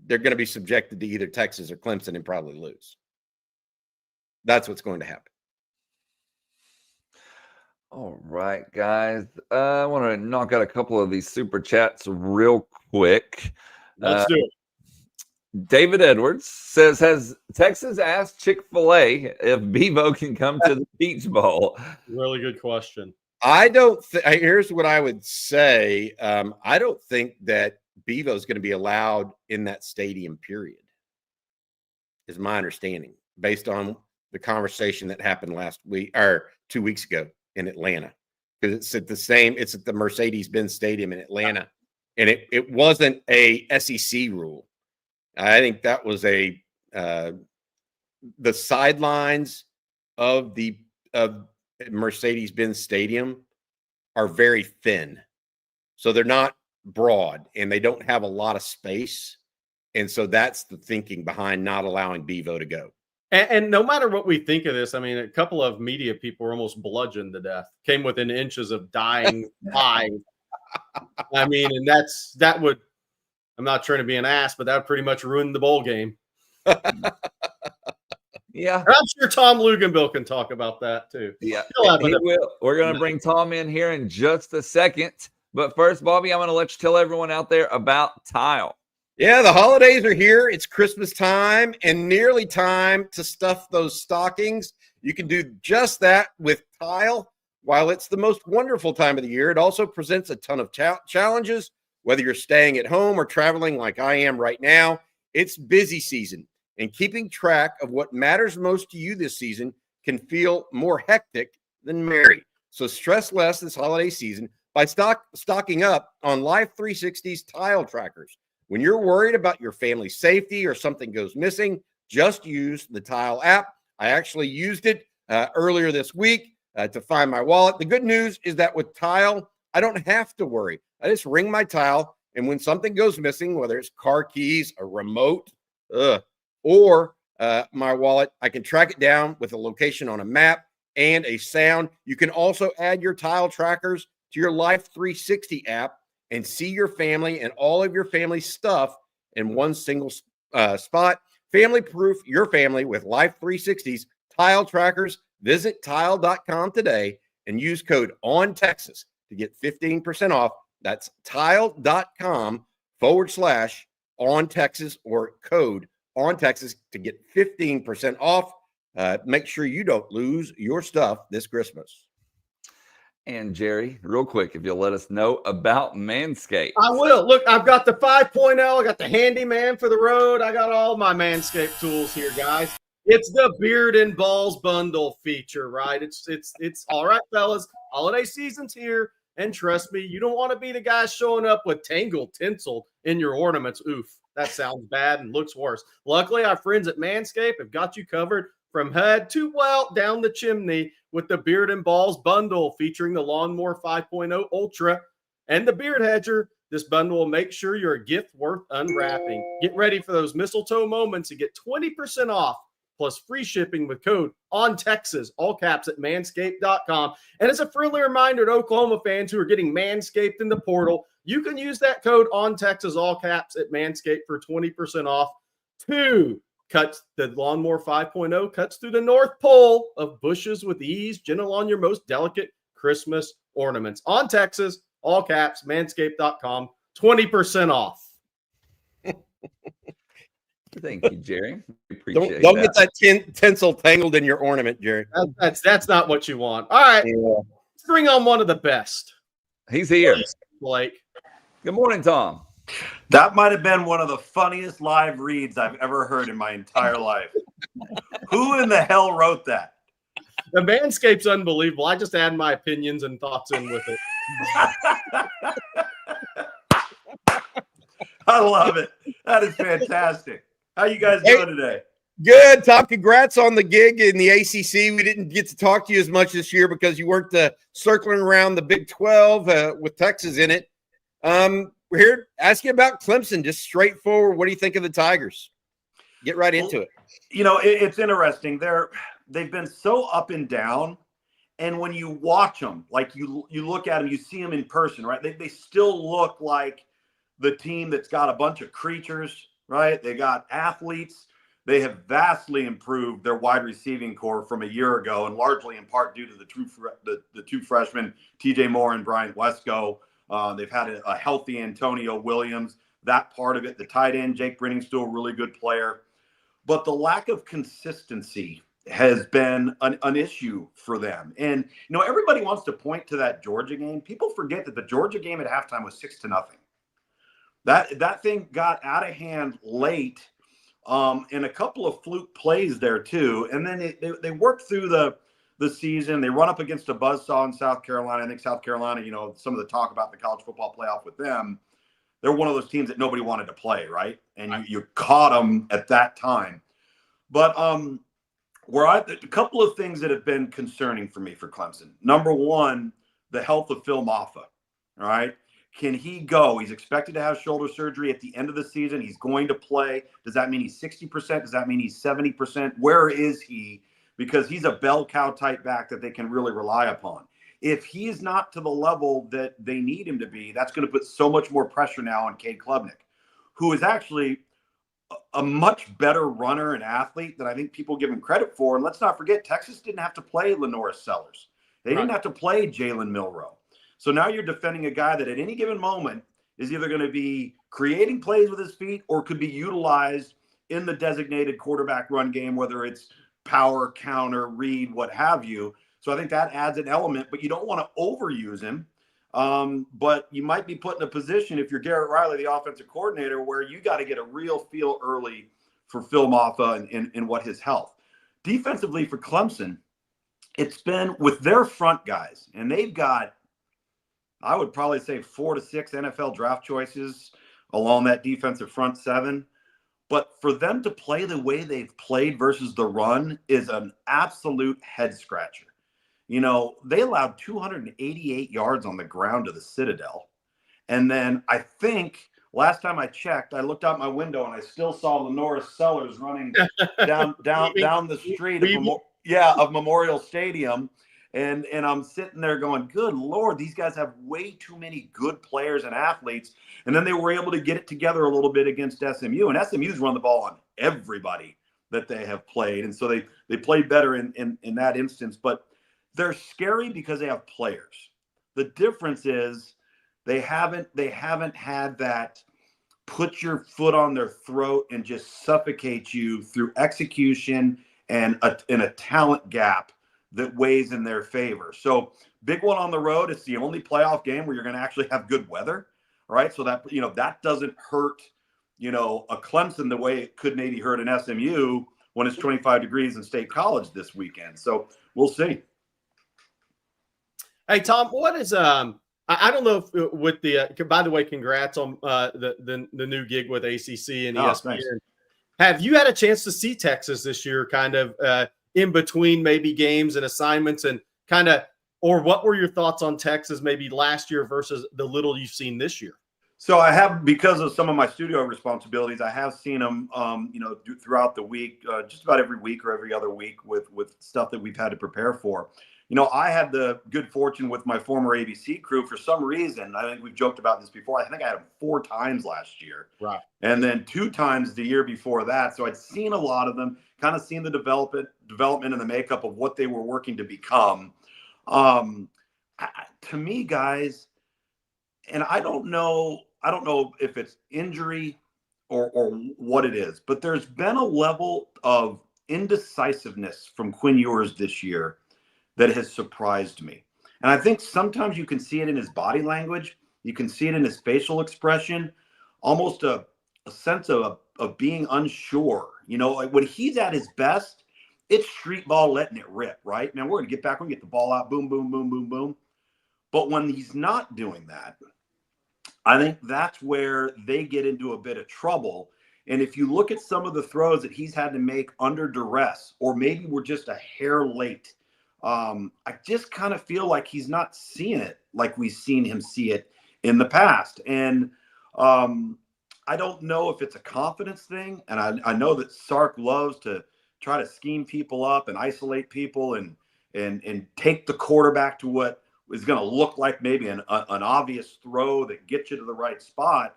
Speaker 3: they're going to be subjected to either Texas or Clemson and probably lose. That's what's going to happen.
Speaker 1: All right, guys. I want to knock out a couple of these super chats real quick.
Speaker 2: Let's do it.
Speaker 1: David Edwards says, has Texas asked Chick-fil-A if Bevo can come to the Peach Bowl?
Speaker 2: Really good question.
Speaker 3: I don't here's what I would say. I don't think that Bevo is going to be allowed in that stadium, period, is my understanding, based on the conversation that happened last week or 2 weeks ago in Atlanta, because it's at the Mercedes-Benz Stadium in Atlanta, and it wasn't a SEC rule. I think that was the sidelines of Mercedes-Benz Stadium are very thin, so they're not broad and they don't have a lot of space, and so that's the thinking behind not allowing Bevo to go.
Speaker 2: And no matter what we think of this, I mean, a couple of media people were almost bludgeoned to death, came within inches of dying live. I mean, and that would, I'm not trying to be an ass, but that would pretty much ruin the bowl game.
Speaker 1: Yeah.
Speaker 2: I'm sure Tom Luganbill can talk about that too.
Speaker 1: Yeah, he will. We're going to bring Tom in here in just a second. But first, Bobby, I'm going to let you tell everyone out there about Tile.
Speaker 3: Yeah, the holidays are here. It's Christmas time and nearly time to stuff those stockings. You can do just that with Tile. While it's the most wonderful time of the year, it also presents a ton of challenges. Whether you're staying at home or traveling like I am right now, it's busy season. And keeping track of what matters most to you this season can feel more hectic than merry. So stress less this holiday season by stocking up on Life 360's Tile trackers. When you're worried about your family's safety or something goes missing, just use the Tile app. I actually used it earlier this week to find my wallet. The good news is that with Tile, I don't have to worry. I just ring my Tile, and when something goes missing, whether it's car keys, a remote, or my wallet, I can track it down with a location on a map and a sound. You can also add your Tile trackers to your Life 360 app and see your family and all of your family's stuff in one single spot. Family proof your family with Life 360's Tile trackers. Visit tile.com today and use code ONTEXAS to get 15% off. That's tile.com/ONTEXAS or code ONTEXAS to get 15% off. Make sure you don't lose your stuff this Christmas.
Speaker 1: And Jerry, real quick, if you'll let us know about Manscaped.
Speaker 2: I will. Look, I've got the 5.0. I got the handyman for the road. I got all my Manscaped tools here, guys. It's the Beard and Balls bundle feature, right? It's all right, fellas. Holiday season's here. And trust me, you don't want to be the guy showing up with tangled tinsel in your ornaments. Oof, that sounds bad and looks worse. Luckily, our friends at Manscaped have got you covered from head to, well, down the chimney with the Beard and Balls bundle featuring the Lawnmower 5.0 Ultra and the Beard Hedger. This bundle will make sure you're a gift worth unwrapping. Get ready for those mistletoe moments and get 20% off plus free shipping with code ONTEXAS, all caps, at manscaped.com. And as a friendly reminder to Oklahoma fans who are getting Manscaped in the portal, you can use that code ONTEXAS, all caps, at Manscaped for 20% off. 2 cuts, the Lawnmower 5.0 cuts through the North Pole of bushes with ease, gentle on your most delicate Christmas ornaments. ONTEXAS, all caps, manscaped.com, 20% off.
Speaker 1: Thank you, Jerry. Appreciate
Speaker 3: Don't get that tinsel tangled in your ornament, Jerry.
Speaker 2: That's not what you want. All right, let's bring on one of the best.
Speaker 1: He's here.
Speaker 2: Blake.
Speaker 1: Good morning, Tom.
Speaker 4: That might have been one of the funniest live reads I've ever heard in my entire life. Who in the hell wrote that?
Speaker 2: The Manscaped's unbelievable. I just add my opinions and thoughts in with it.
Speaker 4: I love it. That is fantastic. How you guys doing today?
Speaker 3: Good, Tom. Congrats on the gig in the ACC. We didn't get to talk to you as much this year because you weren't circling around the Big 12 with Texas in it. We're here to ask you about Clemson, just straightforward. What do you think of the Tigers? Get right into it.
Speaker 4: You know, it's interesting. They've been so up and down, and when you watch them, like you look at them, you see them in person, right? They still look like the team that's got a bunch of creatures, right? They got athletes. They have vastly improved their wide receiving core from a year ago, and largely in part due to the two freshmen, TJ Moore and Bryant Wesco. They've had a healthy Antonio Williams. That part of it, the tight end, Jake Brinning's still a really good player. But the lack of consistency has been an issue for them. And, you know, everybody wants to point to that Georgia game. People forget that the Georgia game at halftime was 6-0. That thing got out of hand late. And a couple of fluke plays there too. And then they work through the season. They run up against a buzzsaw in South Carolina. I think South Carolina, you know, some of the talk about the college football playoff with them, they're one of those teams that nobody wanted to play, right? And you caught them at that time. But a couple of things that have been concerning for me for Clemson. Number one, the health of Phil Maffa, all right? Can he go? He's expected to have shoulder surgery at the end of the season. He's going to play. Does that mean he's 60%? Does that mean he's 70%? Where is he? Because he's a bell cow type back that they can really rely upon. If he's not to the level that they need him to be, that's going to put so much more pressure now on Cade Klubnik, who is actually a much better runner and athlete than I think people give him credit for. And let's not forget, Texas didn't have to play Lenoris Sellers. They didn't have to play Jalen Milroe. So now you're defending a guy that at any given moment is either going to be creating plays with his feet or could be utilized in the designated quarterback run game, whether it's power, counter, read, what have you. So I think that adds an element, but you don't want to overuse him. But you might be put in a position, if you're Garrett Riley, the offensive coordinator, where you got to get a real feel early for Phil Maffa and what his health. Defensively for Clemson, it's been with their front guys, and they've got, I would probably say 4 to 6 NFL draft choices along that defensive front seven. But for them to play the way they've played versus the run is an absolute head scratcher. You know, they allowed 288 yards on the ground to the Citadel. And then I think last time I checked, I looked out my window and I still saw Lenoris Sellers running down the street of Memorial Stadium. And I'm sitting there going, good Lord, these guys have way too many good players and athletes. And then they were able to get it together a little bit against SMU. And SMU's run the ball on everybody that they have played. And so they played better in that instance. But they're scary because they have players. The difference is they haven't had that put your foot on their throat and just suffocate you through execution and a talent gap that weighs in their favor. So big one on the road. It's the only playoff game where you're going to actually have good weather, right? So that, you know, that doesn't hurt, you know, a Clemson the way it could maybe hurt an SMU when it's 25 degrees in State College this weekend. So we'll see.
Speaker 2: Hey, Tom, what is I don't know if with the by the way, congrats on the new gig with ACC and ESPN.
Speaker 4: Thanks.
Speaker 2: Have you had a chance to see Texas this year, kind of in between maybe games and assignments, and kind of, or what were your thoughts on Texas maybe last year versus the little you've seen this year?
Speaker 4: So I have, because of some of my studio responsibilities, I have seen them, you know, throughout the week, just about every week or every other week with stuff that we've had to prepare for. You know, I had the good fortune with my former ABC crew. For some reason, I think we've joked about this before, I think I had them 4 times last year. Right. And then 2 times the year before that. So I'd seen a lot of them, kind of seen the development and the makeup of what they were working to become. To me, guys, and I don't know if it's injury or what it is, but there's been a level of indecisiveness from Quinn Ewers this year that has surprised me. And I think sometimes you can see it in his body language. You can see it in his facial expression, almost a sense of being unsure. You know, like when he's at his best, it's street ball letting it rip, right? Now we're going to get back, we're going to get the ball out, boom, boom, boom, boom, boom. But when he's not doing that, I think that's where they get into a bit of trouble. And if you look at some of the throws that he's had to make under duress, or maybe we're just a hair late, I just kind of feel like he's not seeing it like we've seen him see it in the past. And I don't know if it's a confidence thing. And I know that Sark loves to try to scheme people up and isolate people and take the quarterback to what is going to look like maybe an obvious throw that gets you to the right spot.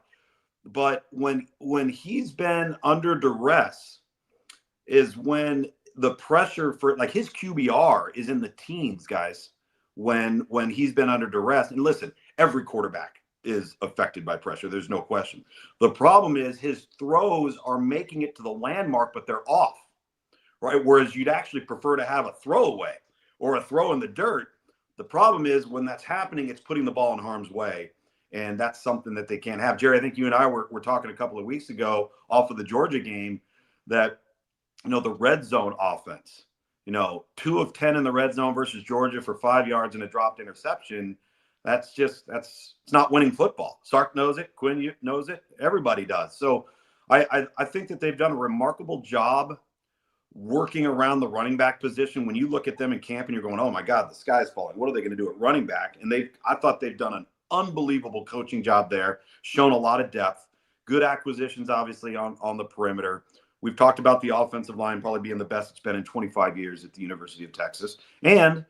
Speaker 4: But when he's been under duress is when the pressure for, like, his QBR is in the teens, guys, when he's been under duress. And listen, every quarterback is affected by pressure. There's no question. The problem is his throws are making it to the landmark, but they're off, right? Whereas you'd actually prefer to have a throwaway or a throw in the dirt. The problem is when that's happening, it's putting the ball in harm's way. And that's something that they can't have. Jerry, I think you and I were talking a couple of weeks ago off of the Georgia game that, the red zone offense, 2 of 10 in the red zone versus Georgia for 5 yards and a dropped interception. It's not winning football. Sark knows it. Quinn knows it. Everybody does. So I think that they've done a remarkable job working around the running back position. When you look at them in camp and you're going, oh my God, the sky's falling. What are they going to do at running back? And I thought they've done an unbelievable coaching job there, shown a lot of depth, good acquisitions, obviously on the perimeter. We've talked about the offensive line probably being the best it's been in 25 years at the University of Texas. And,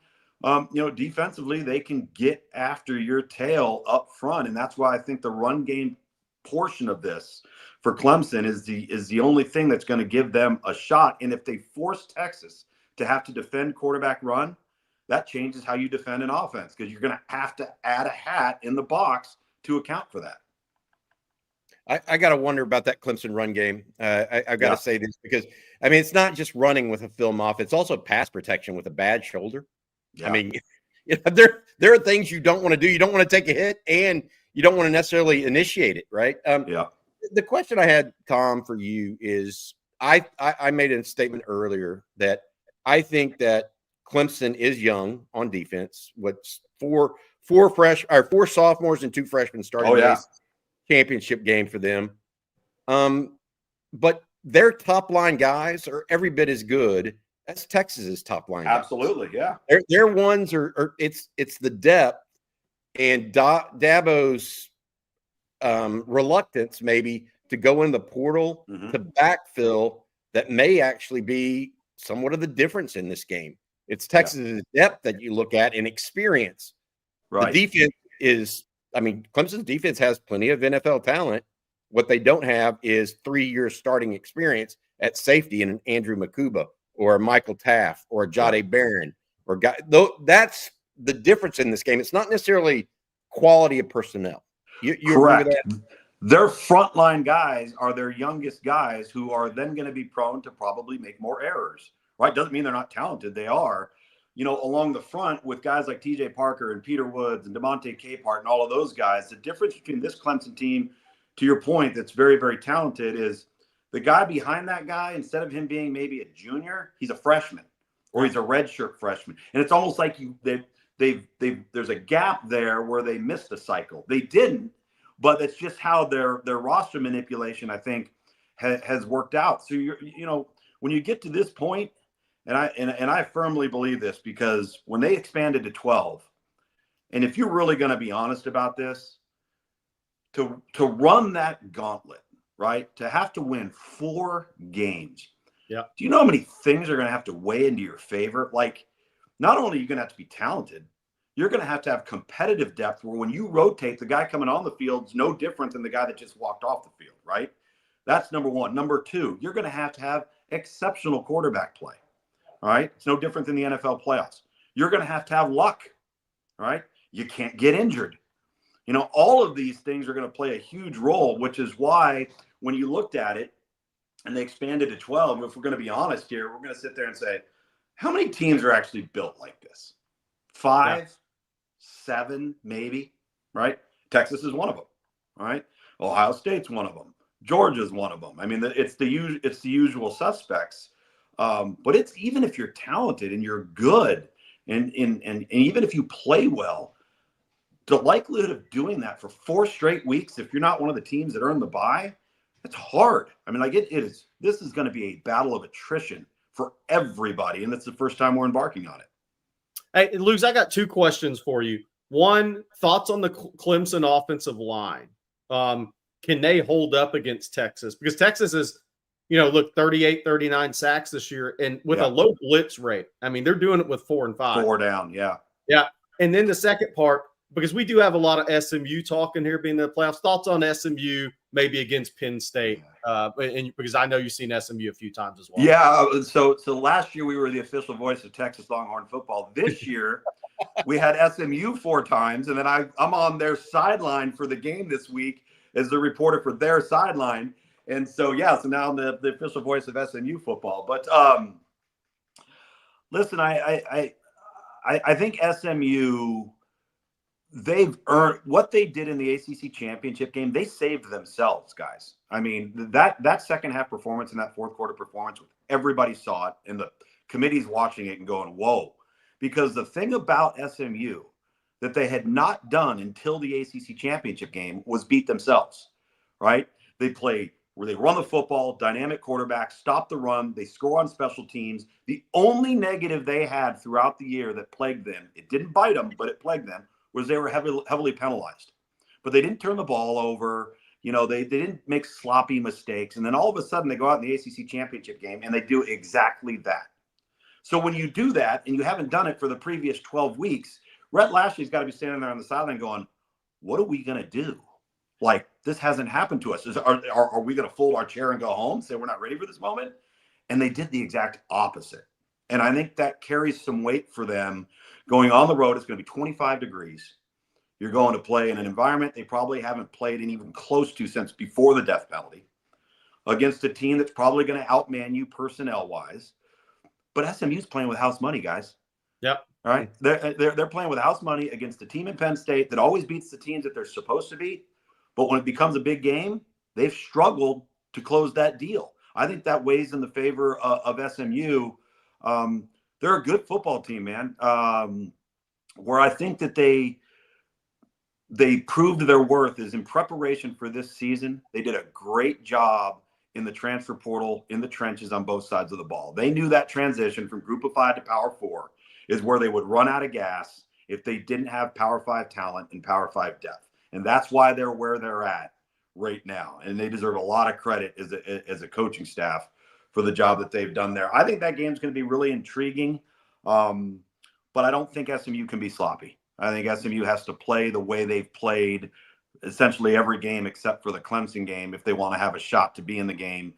Speaker 4: defensively, they can get after your tail up front. And that's why I think the run game portion of this for Clemson is the only thing that's going to give them a shot. And if they force Texas to have to defend quarterback run, that changes how you defend an offense, because you're going to have to add a hat in the box to account for that.
Speaker 3: I got to wonder about that Clemson run game. I got to say this because, it's not just running with a film off. It's also pass protection with a bad shoulder.
Speaker 4: Yeah.
Speaker 3: There are things you don't want to do. You don't want to take a hit, and you don't want to necessarily initiate it, right? The question I had, Tom, for you is I made a statement earlier that I think that Clemson is young on defense. What's four sophomores and 2 freshmen starting the championship game for them. But their top line guys are every bit as good as Texas's top line guys.
Speaker 4: Absolutely, yeah.
Speaker 3: Their ones are it's the depth and Dabo's reluctance maybe to go in the portal to backfill that may actually be somewhat of the difference in this game. It's Texas's depth that you look at and experience.
Speaker 4: Right.
Speaker 3: The defense is, Clemson's defense has plenty of NFL talent. What they don't have is 3 years starting experience at safety in an Andrew Makuba or a Michael Taft or a Jade Barron or guy. Though that's the difference in this game. It's not necessarily quality of personnel. You
Speaker 4: Correct.
Speaker 3: agree with that?
Speaker 4: Their frontline guys are their youngest guys who are then going to be prone to probably make more errors, right? Doesn't mean they're not talented. They are, along the front with guys like TJ Parker and Peter Woods and DeMonte Capehart and all of those guys. The difference between this Clemson team, to your point, that's very, very talented, is the guy behind that guy, instead of him being maybe a junior, he's a freshman or he's a redshirt freshman. And it's almost like there's a gap there where they missed a cycle. They didn't, but that's just how their roster manipulation, I think, has worked out. So when you get to this point, and I firmly believe this, because when they expanded to 12, and if you're really going to be honest about this, to run that gauntlet, right, to have to win 4 games.
Speaker 2: Yeah.
Speaker 4: Do you know how many things are going to have to weigh into your favor? Like, not only are you going to have to be talented, you're going to have competitive depth where when you rotate, the guy coming on the field is no different than the guy that just walked off the field, right? That's number one. Number 2, you're going to have exceptional quarterback play, all right? It's no different than the NFL playoffs. You're going to have luck, all right? You can't get injured. All of these things are going to play a huge role, which is why when you looked at it and they expanded to 12, if we're going to be honest here, we're going to sit there and say, how many teams are actually built like this? 5, 7, maybe, right? Texas is one of them, all right? Ohio State's one of them. Georgia's one of them. It's the usual suspects. But it's even if you're talented and you're good and even if you play well, the likelihood of doing that for 4 straight weeks, if you're not one of the teams that earn the bye, it's hard. I mean, like it is. This is going to be a battle of attrition for everybody, and it's the first time we're embarking on it.
Speaker 2: Hey, Luke, I got 2 questions for you. One, thoughts on the Clemson offensive line. Can they hold up against Texas? Because Texas is, 38, 39 sacks this year, and with a low blitz rate. I mean, they're doing it with 4 and 5.
Speaker 4: 4 down, yeah.
Speaker 2: Yeah. And then the second part, because we do have a lot of SMU talking here being in the playoffs. Thoughts on SMU maybe against Penn State? And because I know you've seen SMU a few times as well.
Speaker 4: Yeah. So last year we were the official voice of Texas Longhorn football. This year we had SMU 4 times, and then I'm on their sideline for the game this week as the reporter for their sideline. And so so now I'm the official voice of SMU football. But listen, I think SMU, they've earned what they did in the ACC championship game. They saved themselves, guys. I mean, that second half performance and that fourth quarter performance, everybody saw it, and the committee's watching it and going, whoa. Because the thing about SMU that they had not done until the ACC championship game was beat themselves, right? They play where they run the football, dynamic quarterback, stop the run, they score on special teams. The only negative they had throughout the year that plagued them, it didn't bite them, but it plagued them, was they were heavily penalized. But they didn't turn the ball over. They didn't make sloppy mistakes. And then all of a sudden they go out in the ACC championship game and they do exactly that. So when you do that and you haven't done it for the previous 12 weeks, Rhett Lashley's got to be standing there on the sideline going, what are we going to do? Like, this hasn't happened to us. Are we going to fold our chair and go home, say we're not ready for this moment? And they did the exact opposite. And I think that carries some weight for them going on the road. It's going to be 25 degrees. You're going to play in an environment they probably haven't played in even close to since before the death penalty, against a team that's probably going to outman you personnel-wise. But SMU's playing with house money, guys.
Speaker 2: Yep.
Speaker 4: All right. They're playing with house money against a team in Penn State that always beats the teams that they're supposed to beat. But when it becomes a big game, they've struggled to close that deal. I think that weighs in the favor of SMU. They're a good football team, man. Where I think that they proved their worth is in preparation for this season. They did a great job in the transfer portal, in the trenches on both sides of the ball. They knew that transition from Group of 5 to Power 4 is where they would run out of gas if they didn't have Power 5 talent and Power 5 depth. And that's why they're where they're at right now. And they deserve a lot of credit as a coaching staff for the job that they've done there. I think that game's going to be really intriguing, but I don't think SMU can be sloppy. I think SMU has to play the way they've played essentially every game except for the Clemson game if they want to have a shot to be in the game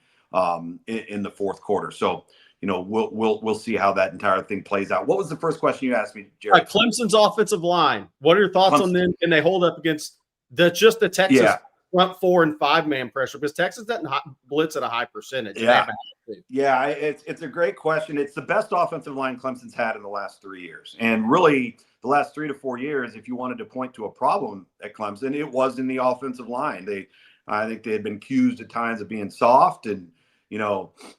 Speaker 4: in the fourth quarter. So, we'll see how that entire thing plays out. What was the first question you asked me, Jared?
Speaker 2: Clemson's offensive line. What are your thoughts on them? Can they hold up against the Texas front 4 and 5 man pressure? Because Texas doesn't blitz at a high percentage.
Speaker 4: Yeah, it's a great question. It's the best offensive line Clemson's had in the last 3 years. And really, the last 3 to 4 years, if you wanted to point to a problem at Clemson, it was in the offensive line. I think they had been accused at times of being soft and,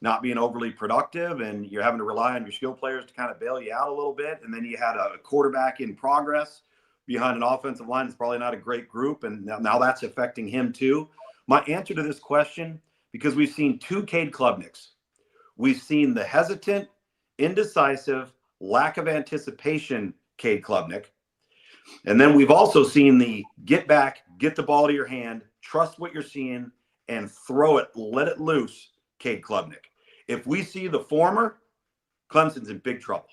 Speaker 4: not being overly productive, and you're having to rely on your skill players to kind of bail you out a little bit. And then you had a quarterback in progress behind an offensive line that's probably not a great group, and now that's affecting him too. My answer to this question, because we've seen 2 Cade Klubniks. We've seen the hesitant, indecisive, lack of anticipation Cade Klubnik. And then we've also seen the get back, get the ball to your hand, trust what you're seeing, and throw it, let it loose Cade Klubnik. If we see the former, Clemson's in big trouble,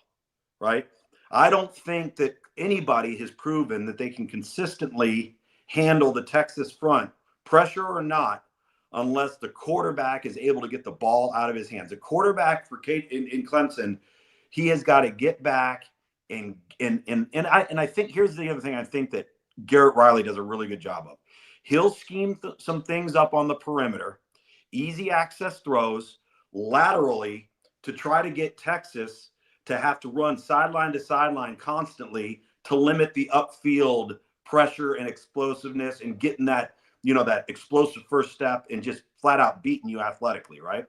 Speaker 4: right? I don't think that anybody has proven that they can consistently handle the Texas front, pressure or not, unless the quarterback is able to get the ball out of his hands. The quarterback for Cade in Clemson, he has got to get back and I think here's the other thing I think that Garrett Riley does a really good job of. He'll scheme some things up on the perimeter, easy access throws laterally to try to get Texas to have to run sideline to sideline constantly to limit the upfield pressure and explosiveness and getting that, that explosive first step and just flat out beating you athletically, right?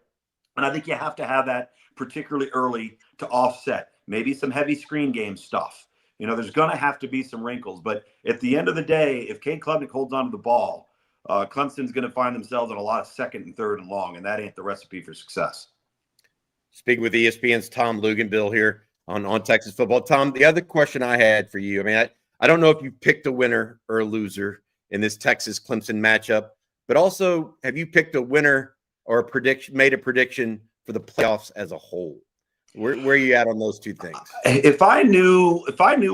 Speaker 4: And I think you have to have that particularly early to offset maybe some heavy screen game stuff. There's going to have to be some wrinkles. But at the end of the day, if Cade Klubnik holds onto the ball, Clemson's going to find themselves in a lot of second and third and long, and that ain't the recipe for success.
Speaker 3: Speaking with ESPN's Tom Luganville here on Texas football. Tom, the other question I had for you, I mean, I don't know if you picked a winner or a loser in this Texas-Clemson matchup, but also have you picked a winner or made a prediction for the playoffs as a whole? Where are you at on those two things?
Speaker 4: If I knew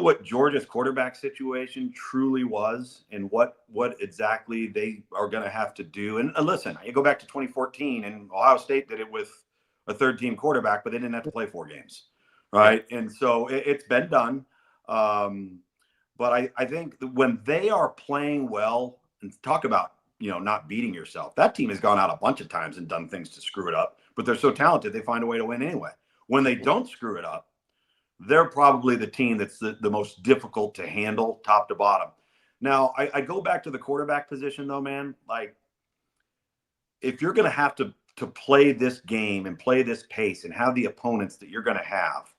Speaker 4: what Georgia's quarterback situation truly was and what exactly they are going to have to do, and listen, you go back to 2014 and Ohio State did it with a third-team quarterback, but they didn't have to play 4 games, right? Yeah. And so it's been done. But I think when they are playing well, and talk about not beating yourself, that team has gone out a bunch of times and done things to screw it up, but they're so talented they find a way to win anyway. When they don't screw it up, they're probably the team that's the most difficult to handle top to bottom. Now, I go back to the quarterback position, though, man. Like, if you're going to have to play this game and play this pace and have the opponents that you're going to have,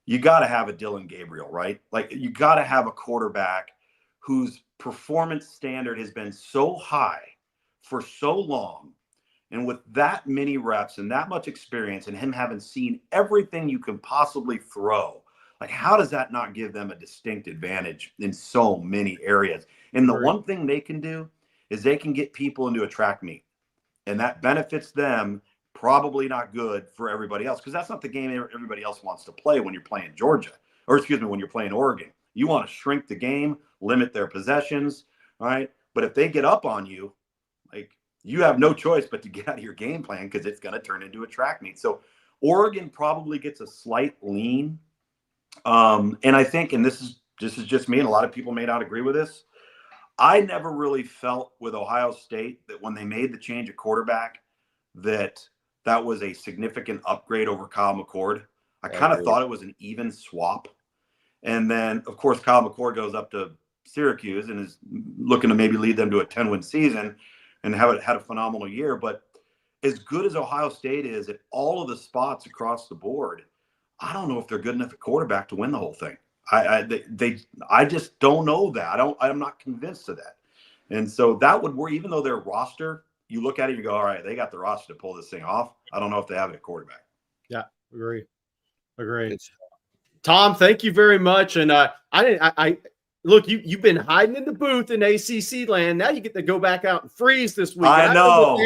Speaker 4: you got to have a Dylan Gabriel, right? Like, you got to have a quarterback whose performance standard has been so high for so long. And with that many reps and that much experience and him having seen everything you can possibly throw, like, how does that not give them a distinct advantage in so many areas? And the one thing they can do is they can get people into a track meet, and that benefits them. Probably not good for everybody else, because that's not the game everybody else wants to play when you're playing Georgia, or when you're playing Oregon. You want to shrink the game, limit their possessions, right? But if they get up on you, like, you have no choice but to get out of your game plan, because it's going to turn into a track meet. So Oregon probably gets a slight lean. And I think, and this is just me, and a lot of people may not agree with this, I never really felt with Ohio State that when they made the change at quarterback that was a significant upgrade over Kyle McCord. I kind of thought it was an even swap. And then, of course, Kyle McCord goes up to Syracuse and is looking to maybe lead them to a 10-win season and had a phenomenal year. But as good as Ohio State is at all of the spots across the board, I don't know if they're good enough at quarterback to win the whole thing. I just don't know that. I'm not convinced of that. And so that would worry, even though their roster, you look at it, you go, all right, they got the roster to pull this thing off. I don't know if they have it at quarterback.
Speaker 2: Yeah, agree. Tom, thank you very much. And look, you've been hiding in the booth in ACC land. Now you get to go back out and freeze this week.
Speaker 4: I know.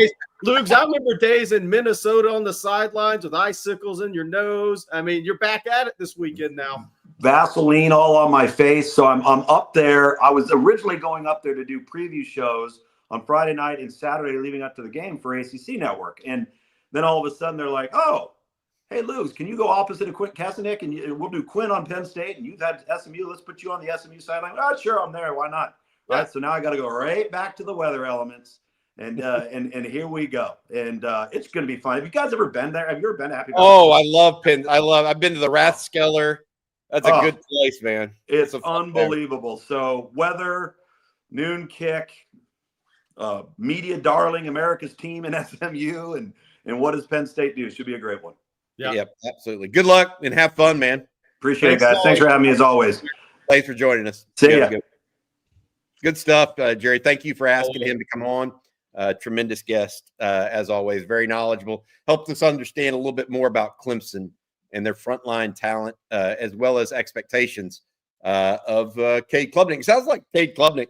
Speaker 2: Luke, I remember days in Minnesota on the sidelines with icicles in your nose. I mean, you're back at it this weekend now.
Speaker 4: Vaseline all on my face. So I'm up there. I was originally going up there to do preview shows on Friday night and Saturday leading up to the game for ACC Network. And then all of a sudden they're like, oh, hey, Luke, can you go opposite of Quinn Kaepernick, and we'll do Quinn on Penn State, and you've had SMU. Let's put you on the SMU sideline. Oh, sure, I'm there. Why not? Yeah. Right. So now I got to go right back to the weather elements, and here we go. And it's going to be fun. Have you guys ever been there? Have you ever been to Happy Valley?
Speaker 3: Oh, I love Penn. I've been to the Rathskeller. That's a good place, man.
Speaker 4: It's unbelievable. So weather, noon kick, media darling, America's team in SMU, and what does Penn State do? Should be a great one.
Speaker 3: Yeah, yep, absolutely. Good luck and have fun, man.
Speaker 4: Appreciate it, guys. Thanks for having me as always.
Speaker 3: Thanks for joining us.
Speaker 4: See ya.
Speaker 3: Good stuff, Jerry. Thank you for asking him to come on. Tremendous guest, as always. Very knowledgeable. Helped us understand a little bit more about Clemson and their frontline talent, as well as expectations of Cade Klubnik. It sounds like Cade Klubnik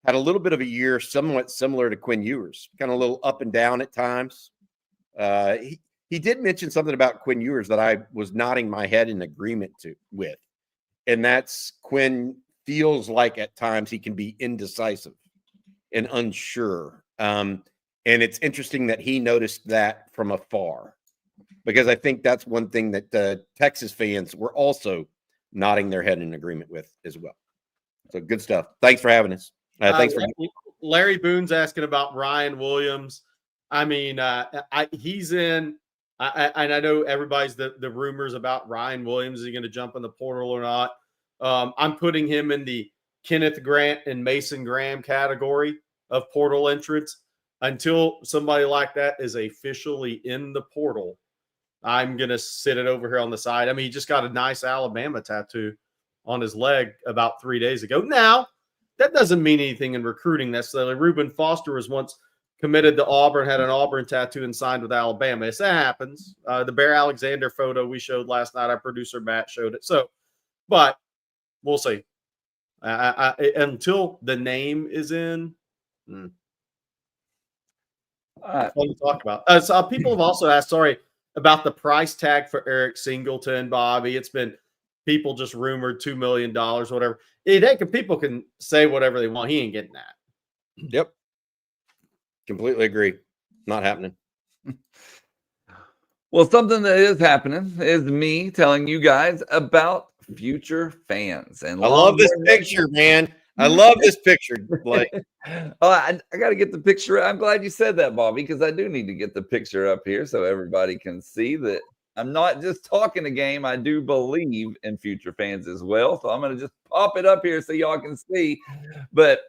Speaker 3: had a little bit of a year somewhat similar to Quinn Ewers, kind of a little up and down at times. He did mention something about Quinn Ewers that I was nodding my head in agreement with, and that's Quinn feels like at times he can be indecisive and unsure. And it's interesting that he noticed that from afar, because I think that's one thing that the Texas fans were also nodding their head in agreement with as well. So good stuff. Thanks for having us. Thanks for
Speaker 2: Larry Boone's asking about Ryan Williams. I mean, he's in. And I know everybody's the rumors about Ryan Williams. Is he going to jump in the portal or not? I'm putting him in the Kenneth Grant and Mason Graham category of portal entrants. Until somebody like that is officially in the portal, I'm going to sit it over here on the side. I mean, he just got a nice Alabama tattoo on his leg about 3 days ago. Now, that doesn't mean anything in recruiting necessarily. Reuben Foster was once committed to Auburn, had an Auburn tattoo, and signed with Alabama. Yes, that happens. The Bear Alexander photo we showed last night, our producer Matt showed it. So, but we'll see. Until the name is in, fun to talk about. So people have also asked, sorry, about the price tag for Eric Singleton, Bobby. It's been people just rumored $2 million, whatever. People can say whatever they want. He ain't getting that.
Speaker 3: Yep. Completely agree. Not happening.
Speaker 1: Well, something that is happening is me telling you guys about future fans. And
Speaker 3: I love this picture, man. I love this picture, Blake.
Speaker 1: I got to get the picture. I'm glad you said that, Bobby, because I do need to get the picture up here so everybody can see that I'm not just talking a game. I do believe in future fans as well. So I'm going to just pop it up here so y'all can see. But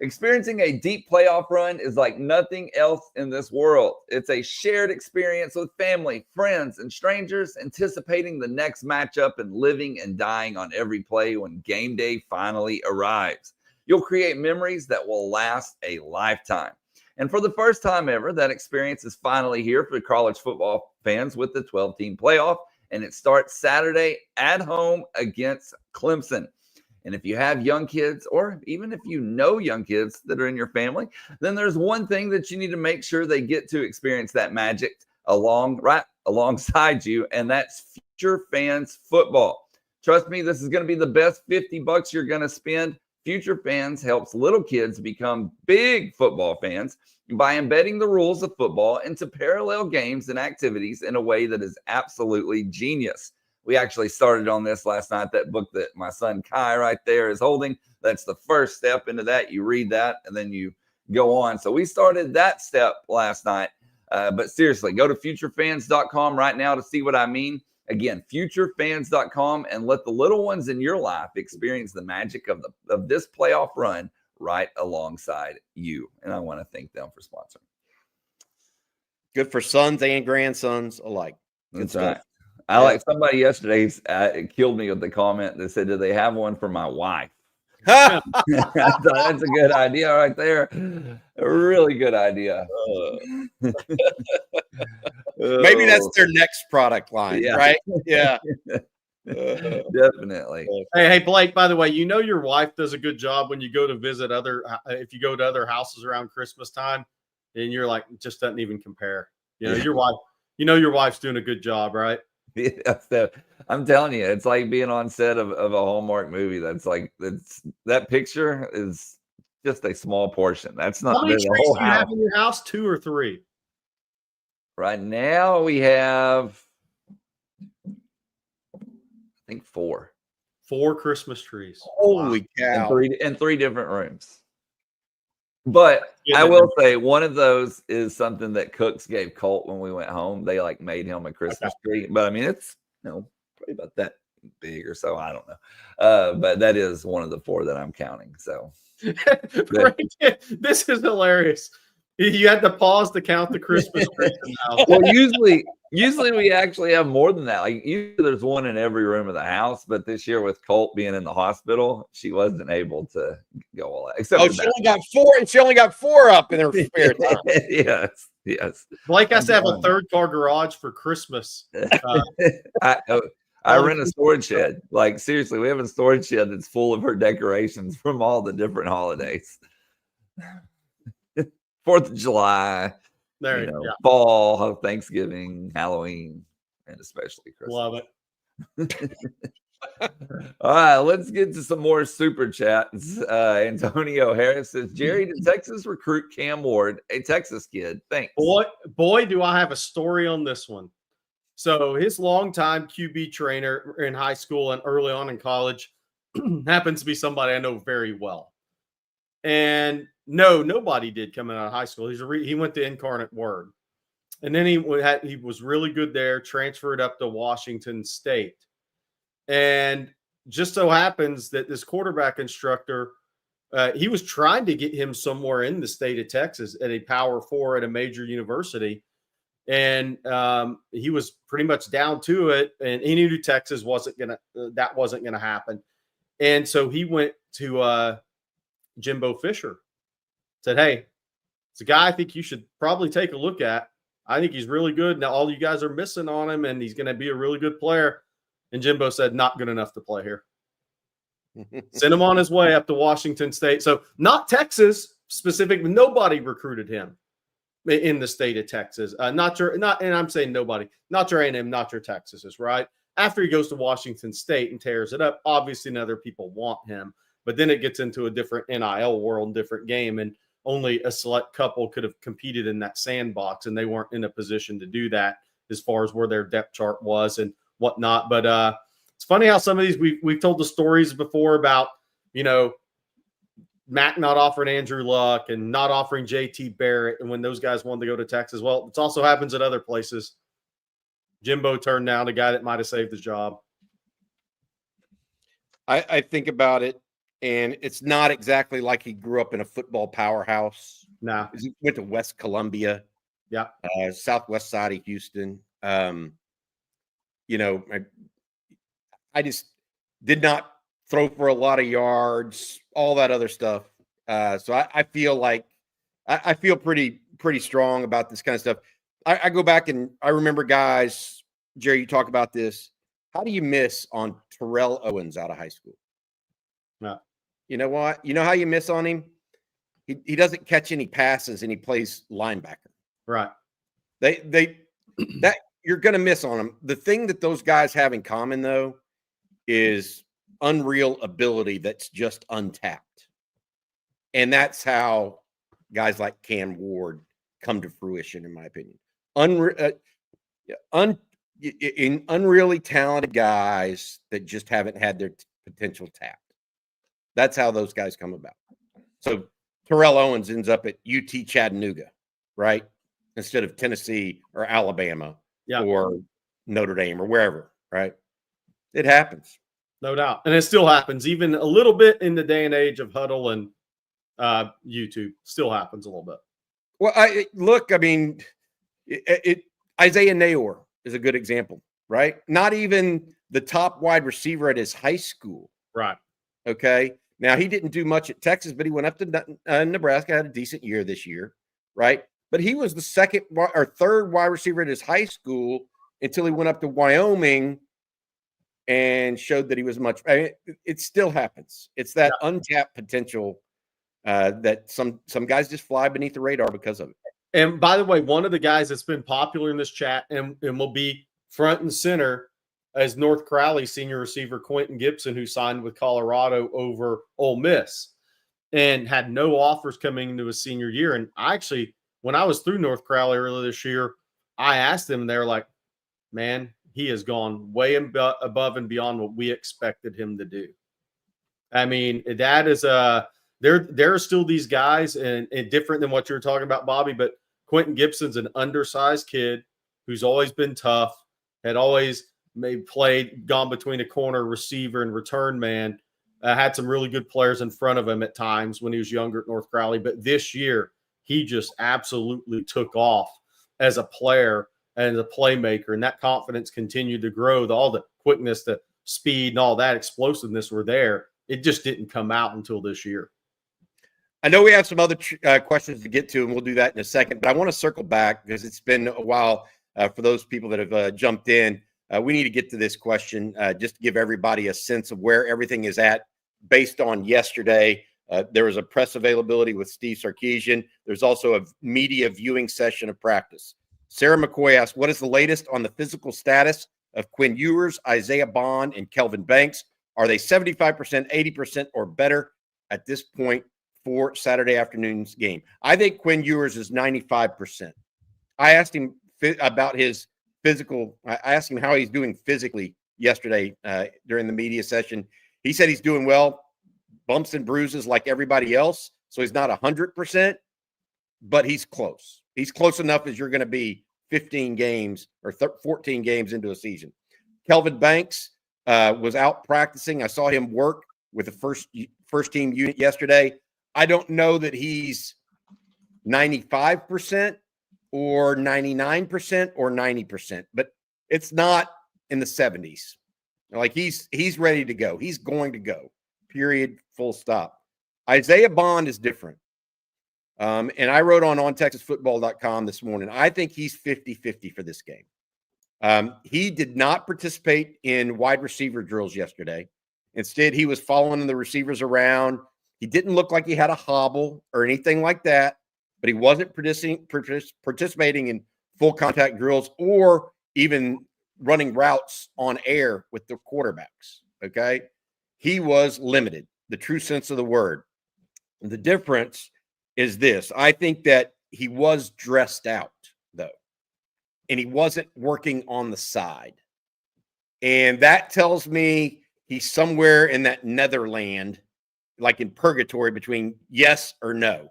Speaker 1: experiencing a deep playoff run is like nothing else in this world. It's a shared experience with family, friends, and strangers, anticipating the next matchup and living and dying on every play when game day finally arrives. You'll create memories that will last a lifetime. And for the first time ever, that experience is finally here for college football fans with the 12-team playoff, and it starts Saturday at home against Clemson. And if you have young kids, or even if you know young kids that are in your family, then there's one thing that you need to make sure they get to experience that magic right alongside you, and that's Future Fans football. Trust me, this is going to be the best $50 you're going to spend. Future Fans helps little kids become big football fans by embedding the rules of football into parallel games and activities in a way that is absolutely genius. We actually started on this last night, that book that my son Kai right there is holding. That's the first step into that. You read that and then you go on. So we started that step last night. But seriously, go to futurefans.com right now to see what I mean. Again, futurefans.com, and let the little ones in your life experience the magic of this playoff run right alongside you. And I want to thank them for sponsoring.
Speaker 3: Good for sons and grandsons alike.
Speaker 1: That's right. I like somebody yesterday killed me with the comment that said, "Do they have one for my wife?" I thought that's a good idea right there. A really good idea.
Speaker 3: Maybe that's their next product line, right? Yeah.
Speaker 1: Definitely.
Speaker 2: Hey, Blake, by the way, you know your wife does a good job when you go to visit if you go to other houses around Christmas time, and you're like, it just doesn't even compare. Your wife, your wife's doing a good job, right?
Speaker 1: Yeah, I'm telling you, it's like being on set of a Hallmark movie. That picture is just a small portion. That's not
Speaker 2: how many
Speaker 1: the
Speaker 2: trees
Speaker 1: whole
Speaker 2: do you
Speaker 1: house.
Speaker 2: have in your house? 2 or 3?
Speaker 1: Right now we have, I think 4.
Speaker 2: 4 Christmas trees.
Speaker 3: Holy cow!
Speaker 1: In 3 different rooms. But I will say one of those is something that Cooks gave Colt when we went home. They made him a Christmas tree. But I mean, it's probably about that big or so. I don't know. But that is one of the 4 that I'm counting. So
Speaker 2: this is hilarious. You had to pause to count the Christmas trees now.
Speaker 1: Well, usually we actually have more than that. Like usually there's one in every room of the house, but this year with Colt being in the hospital, she wasn't able to go all that.
Speaker 3: She only got 4, and she only got 4 up in her spare time.
Speaker 1: Yes.
Speaker 2: Blake has to have a 3rd car garage for Christmas.
Speaker 1: I rent a storage shed. Like seriously, we have a storage shed that's full of her decorations from all the different holidays. 4th of July, fall, Thanksgiving, Halloween, and especially Christmas.
Speaker 2: Love it.
Speaker 1: All right, let's get to some more super chats. Antonio Harris says, Jerry, did Texas recruit Cam Ward, a Texas kid? Thanks.
Speaker 2: Boy, do I have a story on this one. So his longtime QB trainer in high school and early on in college happens to be somebody I know very well. And no, nobody did coming out of high school. He went to Incarnate Word. And then he was really good there, transferred up to Washington State. And just so happens that this quarterback instructor, he was trying to get him somewhere in the state of Texas at a Power 4 at a major university. And he was pretty much down to it, and he knew Texas wasn't gonna happen. And so he went to Jimbo Fisher, said, "Hey, it's a guy I think you should probably take a look at. I think he's really good. Now all you guys are missing on him, and he's going to be a really good player." And Jimbo said, "Not good enough to play here." Sent him on his way up to Washington State. So not Texas specifically. Nobody recruited him in the state of Texas. And I'm saying nobody, not your A&M, not your Texas, right? After he goes to Washington State and tears it up, obviously other people want him. But then it gets into a different NIL world, different game, and only a select couple could have competed in that sandbox, and they weren't in a position to do that as far as where their depth chart was and whatnot. But it's funny how some of these we've told the stories before about, Mac not offering Andrew Luck and not offering JT Barrett, and when those guys wanted to go to Texas. Well, it also happens at other places. Jimbo turned down a guy that might have saved his job.
Speaker 3: I think about it, and it's not exactly like he grew up in a football powerhouse.
Speaker 2: Nah.
Speaker 3: He went to West Columbia.
Speaker 2: Yeah.
Speaker 3: Southwest side of Houston. I just did not throw for a lot of yards, all that other stuff. So I feel like I feel pretty strong about this kind of stuff. I go back and I remember guys, Jerry, you talk about this. How do you miss on Terrell Owens out of high school?
Speaker 2: No.
Speaker 3: You know what? You know how you miss on him? He doesn't catch any passes and he plays linebacker.
Speaker 2: Right.
Speaker 3: That you're going to miss on him. The thing that those guys have in common, though, is unreal ability that's just untapped. And that's how guys like Cam Ward come to fruition, in my opinion. Unreally talented guys that just haven't had their potential tapped. That's how those guys come about. So Terrell Owens ends up at UT Chattanooga, right? Instead of Tennessee or Alabama or Notre Dame or wherever, right? It happens.
Speaker 2: No doubt. And it still happens, even a little bit in the day and age of Huddle and YouTube. Still happens a little bit.
Speaker 3: Well, Isaiah Nayor is a good example, right? Not even the top wide receiver at his high school.
Speaker 2: Right.
Speaker 3: Okay. Now, he didn't do much at Texas, but he went up to Nebraska, had a decent year this year, right? But he was the second or third wide receiver at his high school until he went up to Wyoming and showed that he was much. It still happens. It's that untapped potential that some guys just fly beneath the radar because of it.
Speaker 2: And by the way, one of the guys that's been popular in this chat and will be front and center as North Crowley senior receiver Quentin Gibson, who signed with Colorado over Ole Miss and had no offers coming into his senior year. And I actually, when I was through North Crowley earlier this year, I asked them, and they're like, "Man, he has gone way above and beyond what we expected him to do." I mean, that is there are still these guys and different than what you were talking about, Bobby, but Quentin Gibson's an undersized kid who's always been tough, had always gone between a corner receiver and return man, had some really good players in front of him at times when he was younger at North Crowley. But this year, he just absolutely took off as a player and a playmaker, and that confidence continued to grow. All the quickness, the speed, and all that explosiveness were there. It just didn't come out until this year.
Speaker 3: I know we have some other questions to get to, and we'll do that in a second. But I want to circle back because it's been a while for those people that have jumped in. We need to get to this question just to give everybody a sense of where everything is at based on yesterday. There was a press availability with Steve Sarkisian. There's also a media viewing session of practice. Sarah McCoy asked, what is the latest on the physical status of Quinn Ewers, Isaiah Bond, and Kelvin Banks? Are they 75%, 80%, or better at this point for Saturday afternoon's game? I think Quinn Ewers is 95%. I asked him about his physical. I asked him how he's doing physically yesterday during the media session. He said he's doing well, bumps and bruises like everybody else. So he's not 100%, but he's close. He's close enough as you're going to be 15 games or 14 games into a season. Kelvin Banks was out practicing. I saw him work with the first team unit yesterday. I don't know that he's 95%, or 99% or 90%, but it's not in the 70s. Like he's ready to go. He's going to go. Period. Full stop. Isaiah Bond is different. And I wrote on ontexasfootball.com this morning, I think he's 50-50 for this game. He did not participate in wide receiver drills yesterday. Instead, he was following the receivers around. He didn't look like he had a hobble or anything like that, but he wasn't participating in full contact drills or even running routes on air with the quarterbacks. Okay. He was limited, the true sense of the word. The difference is this. I think that he was dressed out, though, and he wasn't working on the side. And that tells me he's somewhere in that netherland, like in purgatory between yes or no.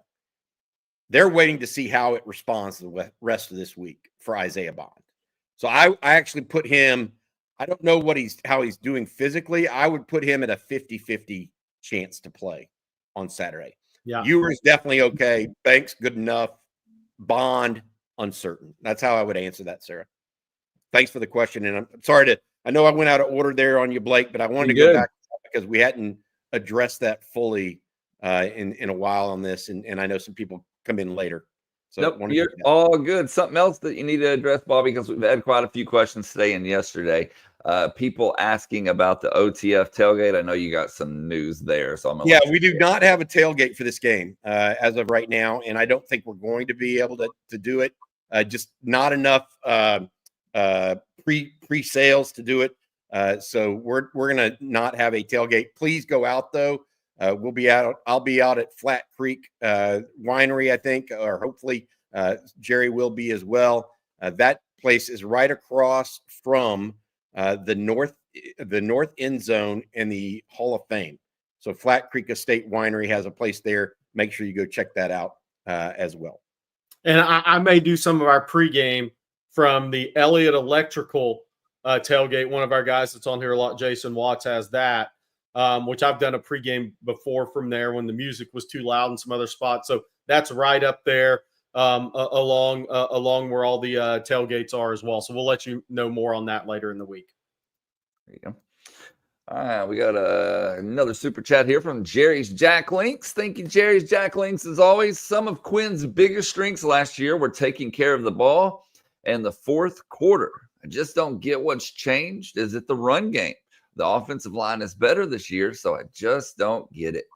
Speaker 3: They're waiting to see how it responds the rest of this week for Isaiah Bond. So I actually put him, I don't know how he's doing physically. I would put him at a 50-50 chance to play on Saturday.
Speaker 2: Yeah.
Speaker 3: Ewers definitely okay. Banks good enough. Bond uncertain. That's how I would answer that, Sarah. Thanks for the question. And I'm sorry I know I went out of order there on you, Blake, but I wanted to go back because we hadn't addressed that fully in a while on this. And I know some people come in later. So
Speaker 1: nope, you're all good. Something else that you need to address, Bobby, because we've had quite a few questions today and yesterday. People asking about the OTF tailgate. I know you got some news there. So
Speaker 3: we do not have a tailgate for this game as of right now, and I don't think we're going to be able to do it. Just not enough pre-sales to do it. So we're gonna not have a tailgate. Please go out though. We'll be out. I'll be out at Flat Creek Winery, I think, or hopefully Jerry will be as well. That place is right across from the north end zone in the Hall of Fame. So Flat Creek Estate Winery has a place there. Make sure you go check that out as well.
Speaker 2: And I may do some of our pregame from the Elliott Electrical tailgate. One of our guys that's on here a lot, Jason Watts, has that. Which I've done a pregame before from there when the music was too loud in some other spots. So that's right up there along where all the tailgates are as well. So we'll let you know more on that later in the week.
Speaker 1: There you go. All right, we got another super chat here from Jerry's Jack Links. Thank you, Jerry's Jack Links. As always, some of Quinn's biggest strengths last year were taking care of the ball and the fourth quarter. I just don't get what's changed. Is it the run game? The offensive line is better this year, so I just don't get it.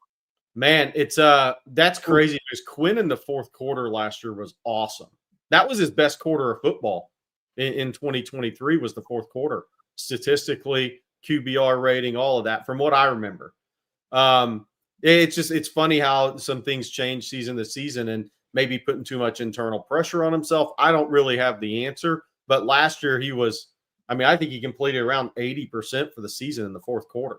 Speaker 2: Man, it's that's crazy because Quinn in the fourth quarter last year was awesome. That was his best quarter of football in 2023 was the fourth quarter. Statistically, QBR rating, all of that from what I remember. It's funny how some things change season to season and maybe putting too much internal pressure on himself. I don't really have the answer, but last year I think he completed around 80% for the season in the fourth quarter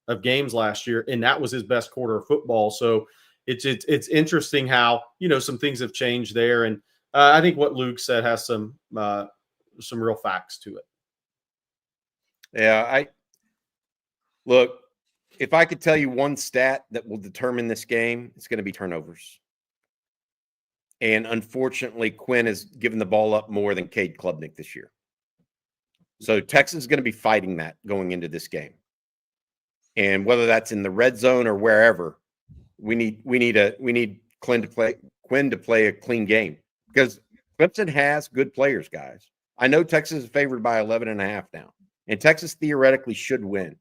Speaker 2: of games last year, and that was his best quarter of football. So it's interesting how some things have changed there, and I think what Luke said has some real facts to it.
Speaker 3: Yeah, look. If I could tell you one stat that will determine this game, it's going to be turnovers. And unfortunately, Quinn has given the ball up more than Cade Klubnik this year. So Texas is going to be fighting that going into this game. And whether that's in the red zone or wherever, we need Quinn to play a clean game because Clemson has good players, guys. I know Texas is favored by 11.5 now, and Texas theoretically should win.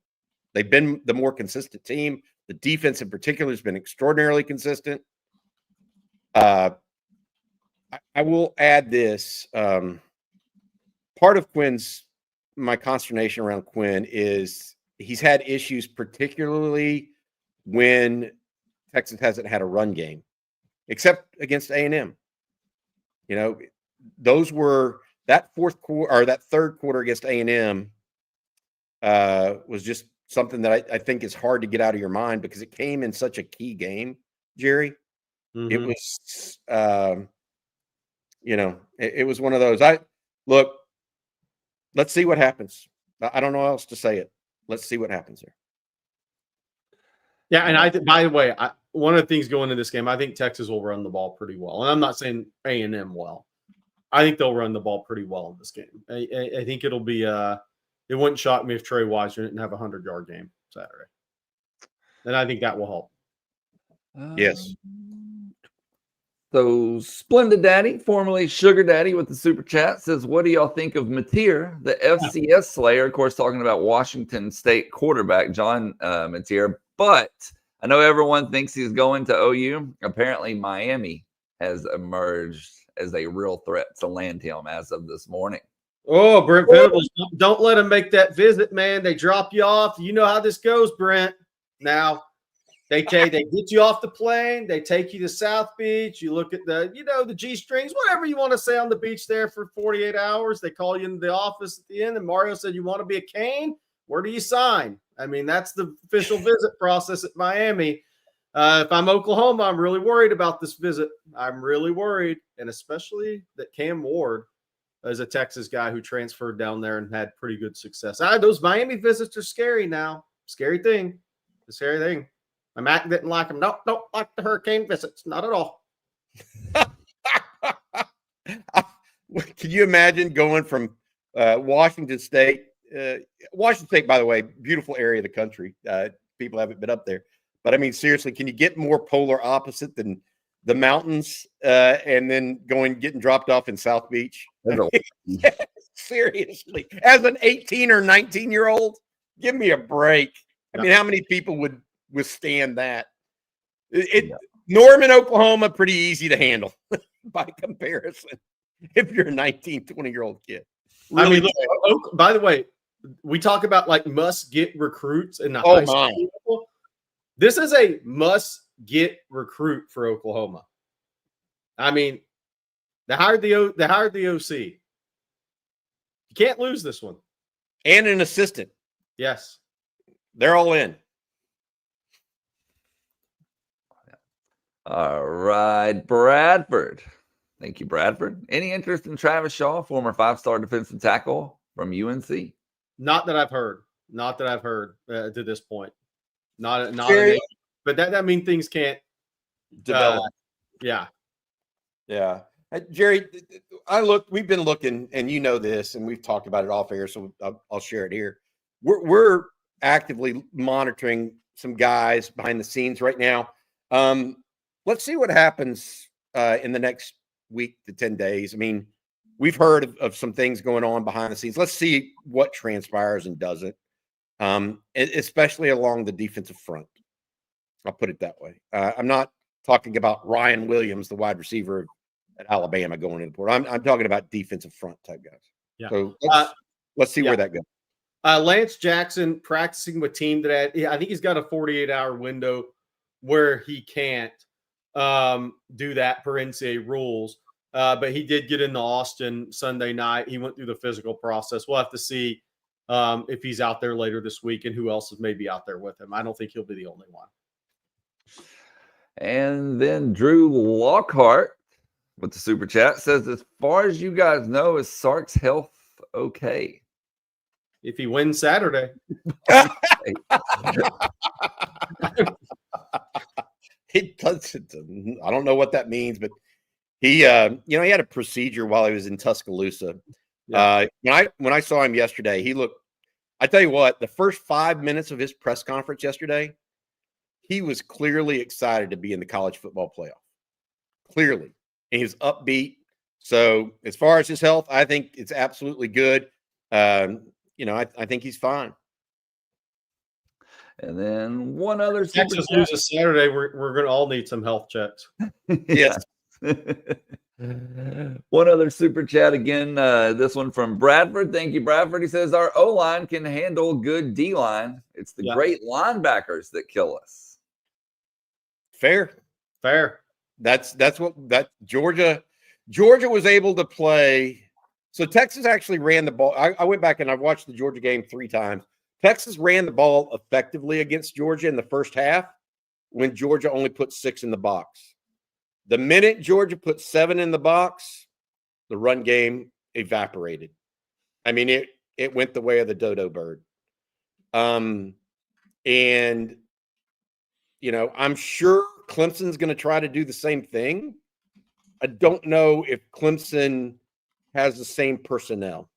Speaker 3: They've been the more consistent team. The defense in particular has been extraordinarily consistent. I will add this. Part of my consternation around Quinn is he's had issues, particularly when Texas hasn't had a run game, except against A&M. Those were that fourth quarter or that third quarter against A&M was just something that I think is hard to get out of your mind because it came in such a key game, Jerry. Mm-hmm. It was, it was one of those. Look. Let's see what happens. I don't know how else to say it. Let's see what happens here.
Speaker 2: Yeah, and by the way, one of the things going into this game, I think Texas will run the ball pretty well. And I'm not saying A&M well. I think they'll run the ball pretty well in this game. I think it'll be it wouldn't shock me if Trey Wiseman didn't have a 100-yard game Saturday. And I think that will help.
Speaker 3: Yes.
Speaker 1: So Splendid Daddy, formerly Sugar Daddy with the super chat, says, what do y'all think of Mateer, the FCS slayer? Of course, talking about Washington State quarterback John Mateer. But I know everyone thinks he's going to OU. Apparently, Miami has emerged as a real threat to land him as of this morning.
Speaker 2: Oh, Brent Venables, don't let him make that visit, man. They drop you off. You know how this goes, Brent. Now, they get you off the plane. They take you to South Beach. You look at the G-strings, whatever you want to say on the beach there for 48 hours. They call you in the office at the end, and Mario said, you want to be a Cane? Where do you sign? I mean, that's the official visit process at Miami. If I'm Oklahoma, I'm really worried about this visit. I'm really worried, and especially that Cam Ward is a Texas guy who transferred down there and had pretty good success. Those Miami visits are scary now. Scary thing. The scary thing. My Mac didn't like them. Don't like the Hurricane visits. Not at all.
Speaker 3: Can you imagine going from Washington State? Washington State, by the way, beautiful area of the country. People haven't been up there. But, I mean, seriously, can you get more polar opposite than the mountains and then getting dropped off in South Beach? I mean, seriously. As an 18 or 19-year-old, give me a break. I mean, how many people would withstand that? Norman, Oklahoma, pretty easy to handle by comparison if you're a 19, 20-year-old kid.
Speaker 2: Really, I mean, look, by the way, we talk about like must-get recruits in the high school level. This is a must-get recruit for Oklahoma. I mean, they hired the OC. You can't lose this one.
Speaker 3: And an assistant.
Speaker 2: Yes.
Speaker 3: They're all in.
Speaker 1: All right, Bradford. Thank you, Bradford. Any interest in Travis Shaw, former 5-star defensive tackle from UNC?
Speaker 2: Not that I've heard. To this point. Not but that means things can't
Speaker 3: develop.
Speaker 2: Yeah.
Speaker 3: Jerry, we've been looking, and you know this, and we've talked about it off air, so I'll share it here. We're actively monitoring some guys behind the scenes right now. Let's see what happens in the next week to 10 days. I mean, we've heard of some things going on behind the scenes. Let's see what transpires and doesn't, especially along the defensive front. I'll put it that way. I'm not talking about Ryan Williams, the wide receiver at Alabama, going in the portal. I'm talking about defensive front type guys.
Speaker 2: Yeah.
Speaker 3: So let's see where that goes.
Speaker 2: Lance Jackson practicing with team today. I think he's got a 48-hour window where he can't do that per NCAA rules. But he did get into Austin Sunday night. He went through the physical process. We'll have to see if he's out there later this week and who else is maybe out there with him. I don't think he'll be the only one.
Speaker 1: And then Drew Lockhart with the super chat says, as far as you guys know, is Sark's health okay?
Speaker 2: If he wins Saturday.
Speaker 3: It does. I don't know what that means, but he had a procedure while he was in Tuscaloosa. Yeah. When I saw him yesterday, he looked. I tell you what, the first 5 minutes of his press conference yesterday, he was clearly excited to be in the college football playoff. Clearly, and he was upbeat. So as far as his health, I think it's absolutely good. I think he's fine.
Speaker 1: And then one other
Speaker 2: Texas loses Saturday. We're going to all need some health checks.
Speaker 3: Yes.
Speaker 1: One other super chat again. This one from Bradford. Thank you, Bradford. He says our O-line can handle good D-line. It's the great linebackers that kill us.
Speaker 3: Fair. That's what Georgia was able to play. So Texas actually ran the ball. I went back and I watched the Georgia game 3 times. Texas ran the ball effectively against Georgia in the first half when Georgia only put 6 in the box. The minute Georgia put 7 in the box, the run game evaporated. I mean, it went the way of the dodo bird. I'm sure Clemson's going to try to do the same thing. I don't know if Clemson has the same personnel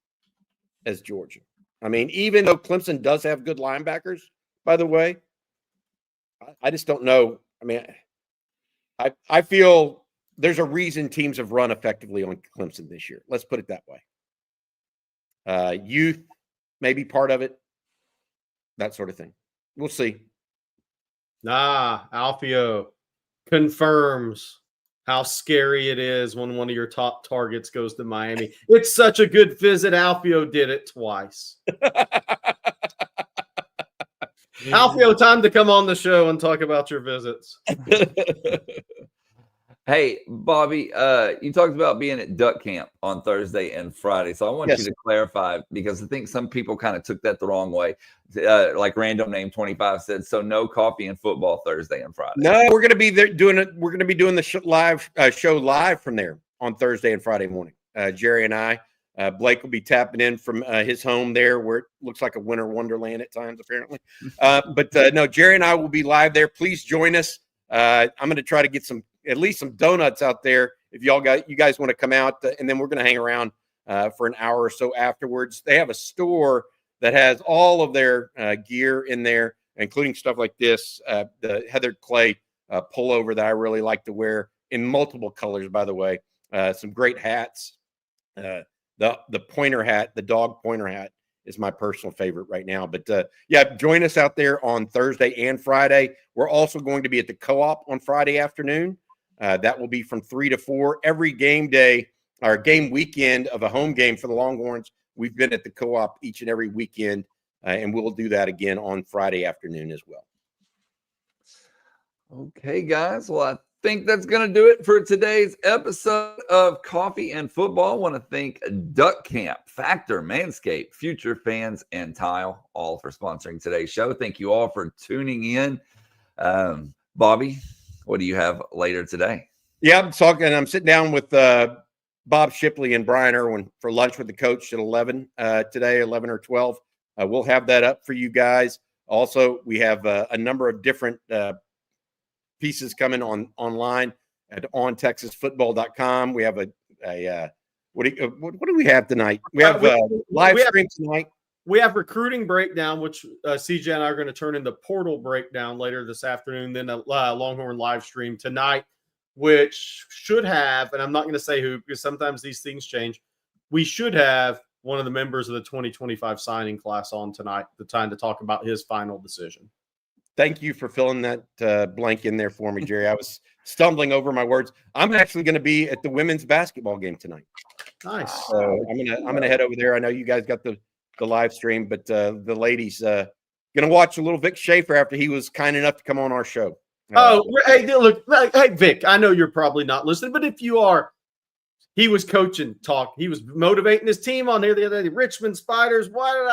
Speaker 3: as Georgia. I mean, even though Clemson does have good linebackers, by the way, I just don't know. I mean, I feel there's a reason teams have run effectively on Clemson this year. Let's put it that way. Youth may be part of it, that sort of thing. We'll see.
Speaker 2: Alfio confirms how scary it is when one of your top targets goes to Miami. It's such a good visit. Alfio did it twice. Alfio, time to come on the show and talk about your visits.
Speaker 1: Hey, Bobby, you talked about being at Duck Camp on Thursday and Friday. So I want you to clarify, because I think some people kind of took that the wrong way. Like Random Name 25 said, so no coffee and football Thursday and Friday.
Speaker 3: No, we're going to be there doing it. We're going to be doing the show live from there on Thursday and Friday morning. Jerry and I, Blake will be tapping in from his home there, where it looks like a winter wonderland at times, apparently. But no, Jerry and I will be live there. Please join us. I'm going to try to get at least some donuts out there if you guys want to come out, and then we're going to hang around for an hour or so afterwards. They have a store that has all of their gear in there, including stuff like this, the Heather Clay pullover that I really like to wear in multiple colors, by the way. Some great hats. The pointer hat, the dog pointer hat, is my personal favorite right now. But yeah, join us out there on Thursday and Friday. We're also going to be at the Co-op on Friday afternoon. That will be from 3 to 4 every game day or game weekend of a home game for the Longhorns. We've been at the Co-op each and every weekend, and we'll do that again on Friday afternoon as well.
Speaker 1: Okay, guys. Well, I think that's going to do it for today's episode of Coffee and Football. I want to thank Duck Camp, Factor, Manscaped, Future Fans, and Tile, all for sponsoring today's show. Thank you all for tuning in. Bobby, what do you have later today?
Speaker 3: Yeah, I'm sitting down with Bob Shipley and Brian Irwin for lunch with the coach at 11 today, 11 or 12. We'll have that up for you guys. Also, we have a number of different pieces coming online at ontexasfootball.com. We have what do we have tonight? We have live stream tonight.
Speaker 2: We have recruiting breakdown, which CJ and I are going to turn into portal breakdown later this afternoon. Then a Longhorn live stream tonight, which should have, and I'm not going to say who, because sometimes these things change. We should have one of the members of the 2025 signing class on tonight, the time to talk about his final decision.
Speaker 3: Thank you for filling that blank in there for me, Jerry. I was stumbling over my words. I'm actually going to be at the women's basketball game tonight.
Speaker 2: Nice.
Speaker 3: So I'm gonna head over there. I know you guys got the live stream, but the ladies gonna watch a little Vic Schaefer after he was kind enough to come on our show.
Speaker 2: Hey, look, hey Vic, I know you're probably not listening, but if you are, he was coaching talk. He was motivating his team on there the other day. Richmond Spiders. Why did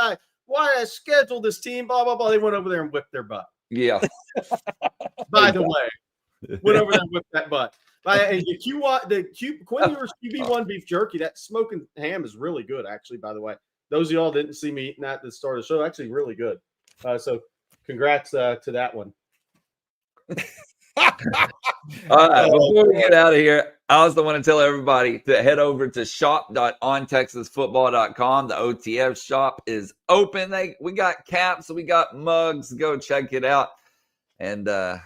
Speaker 2: I schedule this team? Blah blah blah. They went over there and whipped their butt.
Speaker 1: Yeah.
Speaker 2: By the way, went over there and whipped that butt. And Quinn Ewers QB1 beef jerky, that smoking ham is really good, actually, by the way. Those of y'all didn't see me eating that at the start of the show. Actually, really good. So congrats to that one.
Speaker 1: All right, before we get out of here, I also want to tell everybody to head over to shop.ontexasfootball.com. The OTF shop is open. We got caps, we got mugs. Go check it out. And it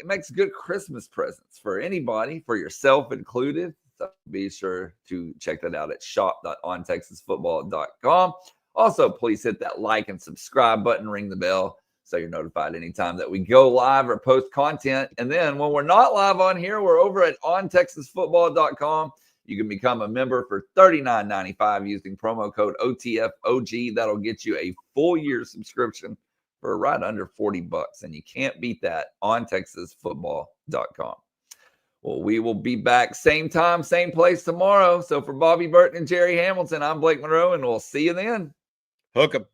Speaker 1: makes good Christmas presents for anybody, for yourself included. So be sure to check that out at shop.ontexasfootball.com. Also, please hit that like and subscribe button, ring the bell, so you're notified anytime that we go live or post content. And then when we're not live on here, we're over at ontexasfootball.com. You can become a member for $39.95 using promo code OTFOG. That'll get you a full year subscription for right under $40. And you can't beat that on TexasFootball.com. Well, we will be back same time, same place tomorrow. So for Bobby Burton and Jerry Hamilton, I'm Blake Monroe, and we'll see you then.
Speaker 3: Hook 'em.